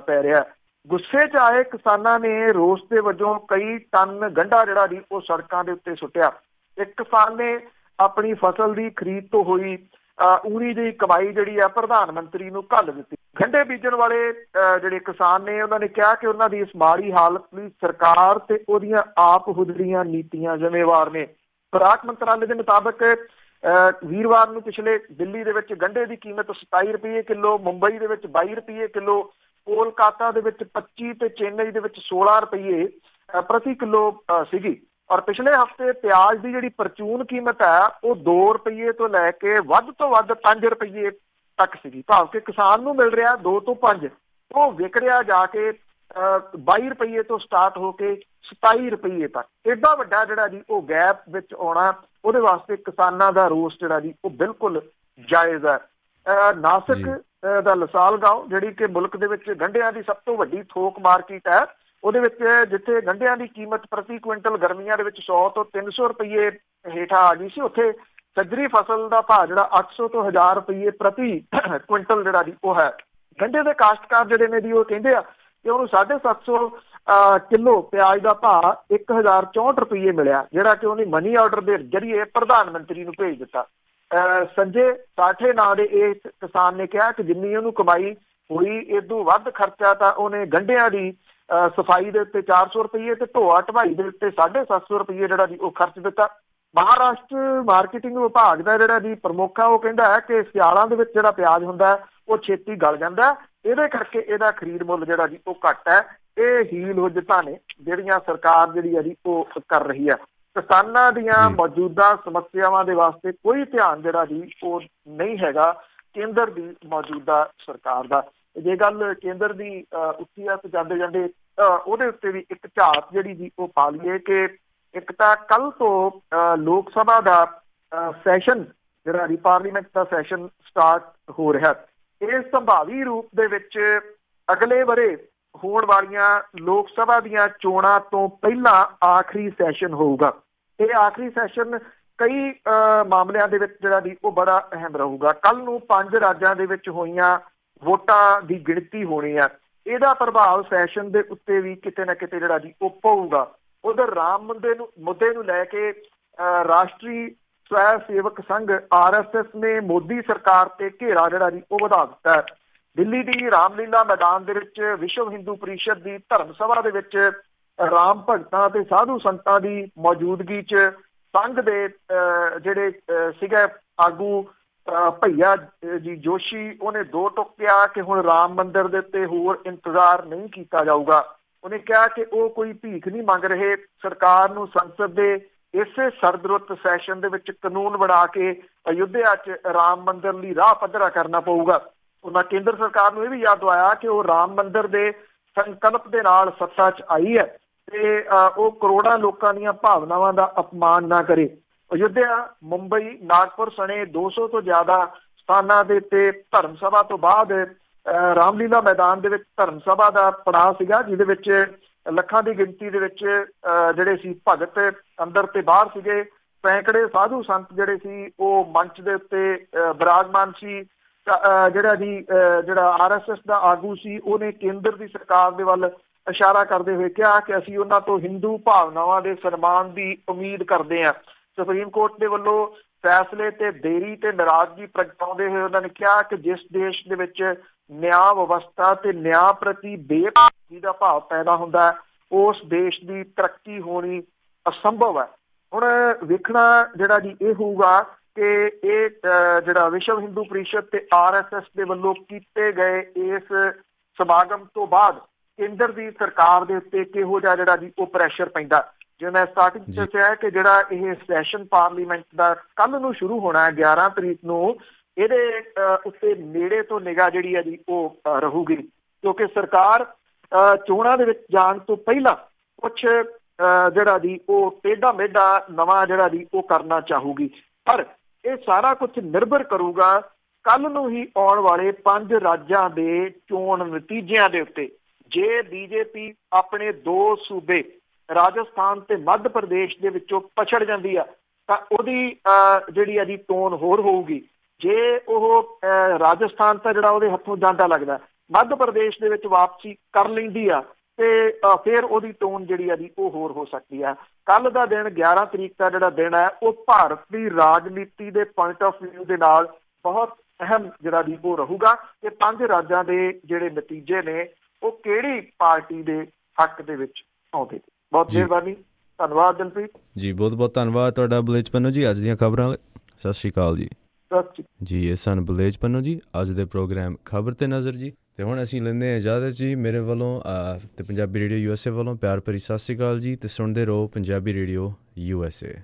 ਪੈ ਰਿਹਾ। ਗੁੱਸੇ 'ਚ ਆਏ ਕਿਸਾਨਾਂ ਨੇ ਰੋਸ ਦੇ ਵਜੋਂ ਕਈ ਟਨ ਗੰਢਾ ਜਿਹੜਾ ਜੀ ਉਹ ਸੜਕਾਂ ਦੇ ਉੱਤੇ ਸੁੱਟਿਆ। ਇੱਕ ਕਿਸਾਨ ਨੇ ਆਪਣੀ ਫਸਲ ਦੀ ਖਰੀਦ ਤੋਂ ਹੋਈ ਊਰੀ ਦੀ ਕਮਾਈ ਜਿਹੜੀ ਆ ਪ੍ਰਧਾਨ ਮੰਤਰੀ ਨੂੰ ਘੱਲ ਦਿੱਤੀ। ਗੰਢੇ ਬੀਜਣ ਵਾਲੇ ਜਿਹੜੇ ਕਿਸਾਨ ਨੇ ਉਹਨਾਂ ਨੇ ਕਿਹਾ ਕਿ ਉਹਨਾਂ ਦੀ ਇਸ ਮਾੜੀ ਹਾਲਤ ਲਈ ਸਰਕਾਰ ਤੇ ਉਹਦੀਆਂ ਆਪ ਹੁਦੜੀਆਂ ਨੀਤੀਆਂ ਜ਼ਿੰਮੇਵਾਰ ਨੇ। ਖੁਰਾਕ ਮੰਤਰਾਲੇ ਦੇ ਮੁਤਾਬਕ ਵੀਰਵਾਰ ਨੂੰ ਪਿਛਲੇ ਦਿੱਲੀ ਦੇ ਵਿੱਚ ਗੰਢੇ ਦੀ ਕੀਮਤ 27 ਰੁਪਏ ਕਿਲੋ, ਮੁੰਬਈ ਦੇ ਵਿੱਚ 22 ਰੁਪਏ ਕਿਲੋ, ਕੋਲਕਾਤਾ ਦੇ ਵਿੱਚ 25 ਤੇ ਚੇਨਈ ਦੇ ਵਿੱਚ 16 ਰੁਪਏ ਪ੍ਰਤੀ ਕਿਲੋ ਸੀਗੀ। ਔਰ ਪਿਛਲੇ ਹਫ਼ਤੇ ਪਿਆਜ਼ ਦੀ ਜਿਹੜੀ ਪਰਚੂਨ ਕੀਮਤ ਹੈ ਉਹ 2 ਰੁਪਏ ਤੋਂ ਲੈ ਕੇ ਵੱਧ ਤੋਂ ਵੱਧ 5 ਰੁਪਏ ਤੱਕ ਸੀਗੀ। ਭਾਵ ਕਿ ਕਿਸਾਨ ਨੂੰ ਮਿਲ ਰਿਹਾ 2 ਤੋਂ 5, ਉਹ ਵਿਕ ਰਿਹਾ ਜਾ ਕੇ 22 ਰੁਪਏ ਤੋਂ ਸਟਾਰਟ ਹੋ ਕੇ 27 ਰੁਪਏ ਤੱਕ। ਏਡਾ ਵੱਡਾ ਜਿਹੜਾ ਜੀ ਉਹ ਗੈਪ ਵਿੱਚ ਆਉਣਾ, ਉਹਦੇ ਵਾਸਤੇ ਕਿਸਾਨਾਂ ਦਾ ਰੋਸ ਜਿਹੜਾ ਜੀ ਉਹ ਬਿਲਕੁਲ ਜਾਇਜ਼ ਹੈ। ਨਾਸਿਕ ਦਾ ਲਸਾਲਗਾਓਂ ਜਿਹੜੀ ਕਿ ਮੁਲਕ ਦੇ ਵਿੱਚ ਗੰਢਿਆਂ ਦੀ ਸਭ ਤੋਂ ਵੱਡੀ ਥੋਕ ਮਾਰਕੀਟ ਹੈ, ਉਹਦੇ ਵਿੱਚ ਜਿੱਥੇ ਗੰਢਿਆਂ ਦੀ ਕੀਮਤ ਪ੍ਰਤੀ ਕੁਇੰਟਲ ਗਰਮੀਆਂ ਦੇ ਵਿੱਚ 100 ਤੋਂ 300 ਰੁਪਏ ਹੇਠਾਂ ਆ ਗਈ ਸੀ, ਉੱਥੇ ਸੱਜਰੀ ਫਸਲ ਦਾ ਭਾਅ ਜਿਹੜਾ 800 ਤੋਂ 1000 ਰੁਪਏ ਪ੍ਰਤੀ ਕੁਇੰਟਲ ਜਿਹੜਾ ਜੀ ਉਹ ਹੈ। ਗੰਢੇ ਦੇ ਕਾਸ਼ਤਕਾਰ ਜਿਹੜੇ ਨੇ ਜੀ ਉਹ ਕਹਿੰਦੇ ਆ ਤੇ ਉਹਨੂੰ 750 ਕਿਲੋ ਪਿਆਜ਼ ਦਾ ਭਾਅ 1064 ਰੁਪਏ ਮਿਲਿਆ, ਜਿਹੜਾ ਕਿ ਉਹਨੇ ਮਨੀ ਆਰਡਰ ਦੇ ਜ਼ਰੀਏ ਪ੍ਰਧਾਨ ਮੰਤਰੀ ਨੂੰ ਭੇਜ ਦਿੱਤਾ। ਸੰਜੇ ਸਾਠੇ ਨਾਂ ਦੇ ਇਸ ਕਿਸਾਨ ਨੇ ਕਿਹਾ ਕਿ ਜਿੰਨੀ ਉਹਨੂੰ ਕਮਾਈ ਹੋਈ ਇਦੋਂ ਵੱਧ ਖਰਚਾ ਤਾਂ ਉਹਨੇ ਗੰਢਿਆਂ ਦੀ ਸਫਾਈ ਦੇ ਉੱਤੇ 400 ਰੁਪਏ ਤੇ ਢੋਆ ਢਵਾਈ ਦੇ ਉੱਤੇ 750 ਰੁਪਏ ਜਿਹੜਾ ਜੀ ਉਹ ਖਰਚ ਦਿੱਤਾ। ਮਹਾਰਾਸ਼ਟਰ ਮਾਰਕੀਟਿੰਗ ਵਿਭਾਗ ਦਾ ਜਿਹੜਾ ਜੀ ਪ੍ਰਮੁੱਖ ਆ ਉਹ ਕਹਿੰਦਾ ਹੈ ਕਿ ਸਿਆਲਾਂ ਦੇ ਵਿੱਚ ਜਿਹੜਾ ਪਿਆਜ਼ ਹੁੰਦਾ ਉਹ ਛੇਤੀ ਗਲ ਜਾਂਦਾ, ਇਹਦੇ ਕਰਕੇ ਇਹਦਾ ਖਰੀਦ ਮੁੱਲ ਜਿਹੜਾ ਜੀ ਉਹ ਘੱਟ ਹੈ। ਇਹ ਹੀਲ ਹੁਜਤਾਂ ਨੇ ਜਿਹੜੀਆਂ ਸਰਕਾਰ ਜਿਹੜੀ ਹੈ ਜੀ ਉਹ ਕਰ ਰਹੀ ਹੈ। ਕਿਸਾਨਾਂ ਦੀਆਂ ਮੌਜੂਦਾ ਸਮੱਸਿਆਵਾਂ ਦੇ ਵਾਸਤੇ ਕੋਈ ਧਿਆਨ ਜਿਹੜਾ ਜੀ ਉਹ ਨਹੀਂ ਹੈਗਾ ਕੇਂਦਰ ਦੀ ਮੌਜੂਦਾ ਸਰਕਾਰ ਦਾ। ਜੇ ਗੱਲ ਕੇਂਦਰ ਦੀ ਉੱਠੀ ਆ ਤੇ ਜਾਂਦੇ ਜਾਂਦੇ ਉਹਦੇ ਉੱਤੇ ਵੀ ਇੱਕ ਝਾਤ ਜਿਹੜੀ ਜੀ ਉਹ ਪਾ ਲਈਏ ਕਿ ਇੱਕ ਤਾਂ ਕੱਲ ਤੋਂ ਲੋਕ ਸਭਾ ਦਾ ਸੈਸ਼ਨ ਜਿਹੜਾ ਜੀ ਪਾਰਲੀਮੈਂਟ ਦਾ ਸੈਸ਼ਨ ਸਟਾਰਟ ਹੋ ਰਿਹਾ। ਇਹ ਸੰਭਾਵੀ ਰੂਪ ਦੇ ਵਿੱਚ ਅਗਲੇ ਵਰੇ ਹੋਣ ਵਾਲੀਆਂ ਲੋਕ ਸਭਾ ਦੀਆਂ ਚੋਣਾਂ ਤੋਂ ਪਹਿਲਾਂ ਆਖਰੀ ਸੈਸ਼ਨ ਹੋਊਗਾ। ਇਹ ਆਖਰੀ ਸੈਸ਼ਨ ਕਈ ਮਾਮਲਿਆਂ ਦੇ ਵਿੱਚ ਜਿਹੜਾ ਜੀ ਉਹ ਬੜਾ ਅਹਿਮ ਰਹੂਗਾ। ਕੱਲ ਨੂੰ 5 ਰਾਜਾਂ ਦੇ ਵਿੱਚ ਹੋਈਆਂ ਵੋਟਾਂ ਦੀ ਗਿਣਤੀ ਹੋਣੀ ਆ, ਇਹਦਾ ਪ੍ਰਭਾਵ ਸੈਸ਼ਨ ਦੇ ਉੱਤੇ ਵੀ ਕਿਤੇ ਨਾ ਕਿਤੇ ਜਿਹੜਾ ਜੀ ਉਹ ਪਊਗਾ। ਉਧਰ ਰਾਮ ਮੁੱਦੇ ਨੂੰ ਲੈ ਕੇ ਰਾਸ਼ਟਰੀ ਸਵੈ ਸੇਵਕ ਸੰਘ RSS ਨੇ ਮੋਦੀ ਸਰਕਾਰ ਤੇ ਘੇਰਾ ਜਿਹੜਾ ਜੀ ਉਹ ਵਧਾ ਦਿੱਤਾ। ਦਿੱਲੀ ਦੀ ਰਾਮਲੀਲਾ ਮੈਦਾਨ ਦੇ ਵਿੱਚ ਵਿਸ਼ਵ ਹਿੰਦੂ ਪਰਿਸ਼ਦ ਦੀ ਧਰਮ ਸਭਾ ਦੇ ਵਿੱਚ ਰਾਮ ਭਗਤਾਂ ਤੇ ਸਾਧੂ ਸੰਤਾਂ ਦੀ ਮੌਜੂਦਗੀ 'ਚ ਸੰਘ ਦੇ ਜਿਹੜੇ ਸੀਗੇ ਆਗੂ ਭਈਆ ਜੀ ਜੋਸ਼ੀ, ਉਹਨੇ ਦੋ ਟੁਕ ਕਿਹਾ ਕਿ ਹੁਣ ਰਾਮ ਮੰਦਿਰ ਦੇ ਉੱਤੇ ਹੋਰ ਇੰਤਜ਼ਾਰ ਨਹੀਂ ਕੀਤਾ ਜਾਊਗਾ। ਉਹਨੇ ਕਿਹਾ ਕਿ ਉਹ ਕੋਈ ਭੀਖ ਨਹੀਂ ਮੰਗ ਰਹੇ, ਸਰਕਾਰ ਨੂੰ ਸੰਸਦ ਦੇ ਇਸੇ ਸਰਦਰੁੱਤ ਸੈਸ਼ਨ ਦੇ ਵਿੱਚ ਕਾਨੂੰਨ ਬਣਾ ਕੇ ਅਯੁੱਧਿਆ 'ਚ ਰਾਮ ਮੰਦਿਰ ਲਈ ਰਾਹ ਪੱਧਰਾ ਕਰਨਾ ਪਊਗਾ। ਉਹਨਾਂ ਕੇਂਦਰ ਸਰਕਾਰ ਨੂੰ ਇਹ ਵੀ ਯਾਦ ਦਵਾਇਆ ਕਿ ਉਹ ਰਾਮ ਮੰਦਿਰ ਦੇ ਸੰਕਲਪ ਦੇ ਨਾਲ ਸੱਤਾ 'ਚ ਆਈ ਹੈ ਤੇ ਉਹ ਕਰੋੜਾਂ ਲੋਕਾਂ ਦੀਆਂ ਭਾਵਨਾਵਾਂ ਦਾ ਅਪਮਾਨ ਨਾ ਕਰੇ। ਅਯੁੱਧਿਆ, ਮੁੰਬਈ, ਨਾਗਪੁਰ ਸਣੇ 200 ਤੋਂ ਜ਼ਿਆਦਾ ਸਥਾਨਾਂ ਦੇ ਉੱਤੇ ਧਰਮ ਸਭਾ ਤੋਂ ਬਾਅਦ ਰਾਮਲੀਲਾ ਮੈਦਾਨ ਦੇ ਵਿੱਚ ਧਰਮ ਸਭਾ ਦਾ ਪੜਾਅ ਸੀਗਾ, ਜਿਹਦੇ ਵਿੱਚ ਲੱਖਾਂ ਦੀ ਗਿਣਤੀ ਦੇ ਵਿੱਚ ਜਿਹੜੇ ਸੀ ਭਗਤ ਅੰਦਰ ਤੇ ਬਾਹਰ ਸੀਗੇ। ਸੈਂਕੜੇ ਸਾਧੂ ਸੰਤ ਜਿਹੜੇ ਸੀ ਉਹ ਮੰਚ ਦੇ ਉੱਤੇ ਬਿਰਾਜਮਾਨ ਸੀ। ਜਿਹੜਾ RSS ਦਾ ਆਗੂ ਸੀ ਉਹਨੇ ਕੇਂਦਰ ਦੀ ਸਰਕਾਰ ਦੇ ਵੱਲ ਇਸ਼ਾਰਾ ਕਰਦੇ ਹੋਏ ਕਿਹਾ ਕਿ ਅਸੀਂ ਉਹਨਾਂ ਤੋਂ ਹਿੰਦੂ ਭਾਵਨਾਵਾਂ ਦੇ ਸਨਮਾਨ ਦੀ ਉਮੀਦ ਕਰਦੇ ਹਾਂ। ਸੁਪਰੀਮ ਕੋਰਟ ਦੇ ਵੱਲੋਂ ਫੈਸਲੇ ਤੇ ਦੇਰੀ ਤੇ ਨਾਰਾਜ਼ਗੀ ਪ੍ਰਗਟਾਉਂਦੇ ਹੋਏ ਉਹਨਾਂ ਨੇ ਕਿਹਾ ਕਿ ਜਿਸ ਦੇਸ਼ ਦੇ ਵਿੱਚ ਨਿਆਂ ਵਿਵਸਥਾ ਤੇ ਨਿਆਂ ਪ੍ਰਤੀ ਬੇਭਾਵੀ ਦਾ ਭਾਵ ਪੈਦਾ ਹੁੰਦਾ ਹੈ, ਉਸ ਦੇਸ਼ ਦੀ ਤਰੱਕੀ ਹੋਣੀ ਅਸੰਭਵ ਹੈ। ਹੁਣ ਵੇਖਣਾ ਜਿਹੜਾ ਜੀ ਇਹ ਹੋਊਗਾ ਕਿ ਇਹ ਜਿਹੜਾ ਵਿਸ਼ਵ ਹਿੰਦੂ ਪਰਿਸ਼ਦ ਤੇ RSS ਦੇ ਵੱਲੋਂ ਕੀਤੇ ਗਏ ਇਸ ਸਮਾਗਮ ਤੋਂ ਬਾਅਦ ਕੇਂਦਰ ਦੀ ਸਰਕਾਰ ਦੇ ਉੱਤੇ ਕਿਹੋ ਜਿਹਾ ਜਿਹੜਾ ਜੀ ਉਹ ਪ੍ਰੈਸ਼ਰ ਪੈਂਦਾ। ਜਿਵੇਂ ਮੈਂ ਸਟਾਰਟਿੰਗ 'ਚ ਦੱਸਿਆ ਕਿ ਜਿਹੜਾ ਇਹ ਸੈਸ਼ਨ ਪਾਰਲੀਮੈਂਟ ਦਾ ਕੱਲ ਨੂੰ ਸ਼ੁਰੂ ਹੋਣਾ ਹੈ 11 ਤਰੀਕ ਨੂੰ, ਇਹਦੇ ਉੱਤੇ ਨੇੜੇ ਤੋਂ ਨਿਗਾਹ ਜਿਹੜੀ ਹੈ ਜੀ ਉਹ ਰਹੂਗੀ, ਕਿਉਂਕਿ ਸਰਕਾਰ ਚੋਣਾਂ ਦੇ ਵਿੱਚ ਜਾਣ ਤੋਂ ਪਹਿਲਾਂ ਕੁਛ ਜਿਹੜਾ ਜੀ ਉਹ ਟੇਢਾ ਮੇਢਾ ਨਵਾਂ ਜਿਹੜਾ ਜੀ ਉਹ ਕਰਨਾ ਚਾਹੂਗੀ। ਪਰ ਇਹ ਸਾਰਾ ਕੁਝ ਨਿਰਭਰ ਕਰੂਗਾ ਕੱਲ ਨੂੰ ਹੀ ਆਉਣ ਵਾਲੇ 5 ਰਾਜਾਂ ਦੇ ਚੋਣ ਨਤੀਜਿਆਂ ਦੇ ਉੱਤੇ। ਜੇ BJP ਆਪਣੇ 2 ਸੂਬੇ ਰਾਜਸਥਾਨ ਤੇ ਮੱਧ ਪ੍ਰਦੇਸ਼ ਦੇ ਵਿੱਚੋਂ ਪਛੜ ਜਾਂਦੀ ਆ ਤਾਂ ਉਹਦੀ ਜਿਹੜੀ ਆ ਜੀ ਟੋਨ ਹੋਰ ਹੋਊਗੀ। ਜੇ ਉਹ ਰਾਜਸਥਾਨ ਤਾਂ ਜਿਹੜਾ ਉਹਦੇ ਹੱਥੋਂ ਜਾਂਦਾ ਲੱਗਦਾ, ਮੱਧ ਪ੍ਰਦੇਸ਼ ਦੇ ਵਿੱਚ ਵਾਪਸੀ ਕਰ ਲੈਂਦੀ ਆ ਤੇ ਫਿਰ ਉਹਦੀ ਟੋਨ ਜਿਹੜੀ ਆ ਜੀ ਉਹ ਹੋਰ ਹੋ ਸਕਦੀ ਆ। ਕੱਲ ਦਾ ਦਿਨ 11 ਤਰੀਕ ਦਾ ਜਿਹੜਾ ਦਿਨ ਹੈ ਉਹ ਭਾਰਤ ਦੀ ਰਾਜਨੀਤੀ ਦੇ ਪੁਆਇੰਟ ਆਫ ਵਿਊ ਦੇ ਨਾਲ ਬਹੁਤ ਅਹਿਮ ਜਿਹੜਾ ਜੀ ਉਹ ਰਹੂਗਾ ਕਿ 5 ਰਾਜਾਂ ਦੇ ਜਿਹੜੇ ਨਤੀਜੇ ਨੇ ਉਹ ਕਿਹੜੀ ਪਾਰਟੀ ਦੇ ਹੱਕ ਦੇ ਵਿੱਚ ਆਉਂਦੇ। ਬਹੁਤ ਮਿਹਰਬਾਨੀ, ਧੰਨਵਾਦ ਦਿਲਪ੍ਰੀਤ ਜੀ। ਬਹੁਤ ਬਹੁਤ ਧੰਨਵਾਦ ਤੁਹਾਡਾ ਬਲੇਜ ਪੰਨੂ ਜੀ ਅੱਜ ਦੀਆਂ ਖਬਰਾਂ। ਸਤਿ ਸ਼੍ਰੀ ਅਕਾਲ ਜੀ। ਜੀ ਇਹ ਸਨ ਬਲੇਜ ਪੰਨੂ ਜੀ ਅੱਜ ਦੇ ਪ੍ਰੋਗਰਾਮ ਖਬਰ ਤੇ ਨਜ਼ਰ ਜੀ। ਤੇ ਹੁਣ ਅਸੀਂ ਲੈਂਦੇ ਹਾਂ ਇਜਾਜ਼ਤ ਜੀ। ਮੇਰੇ ਵੱਲੋਂ ਤੇ ਪੰਜਾਬੀ ਰੇਡੀਓ USA ਵੱਲੋਂ ਪਿਆਰ ਭਰੀ ਸਤਿ ਸ਼੍ਰੀ ਅਕਾਲ ਜੀ। ਤੇ ਸੁਣਦੇ ਰਹੋ ਪੰਜਾਬੀ ਰੇਡੀਓ USA।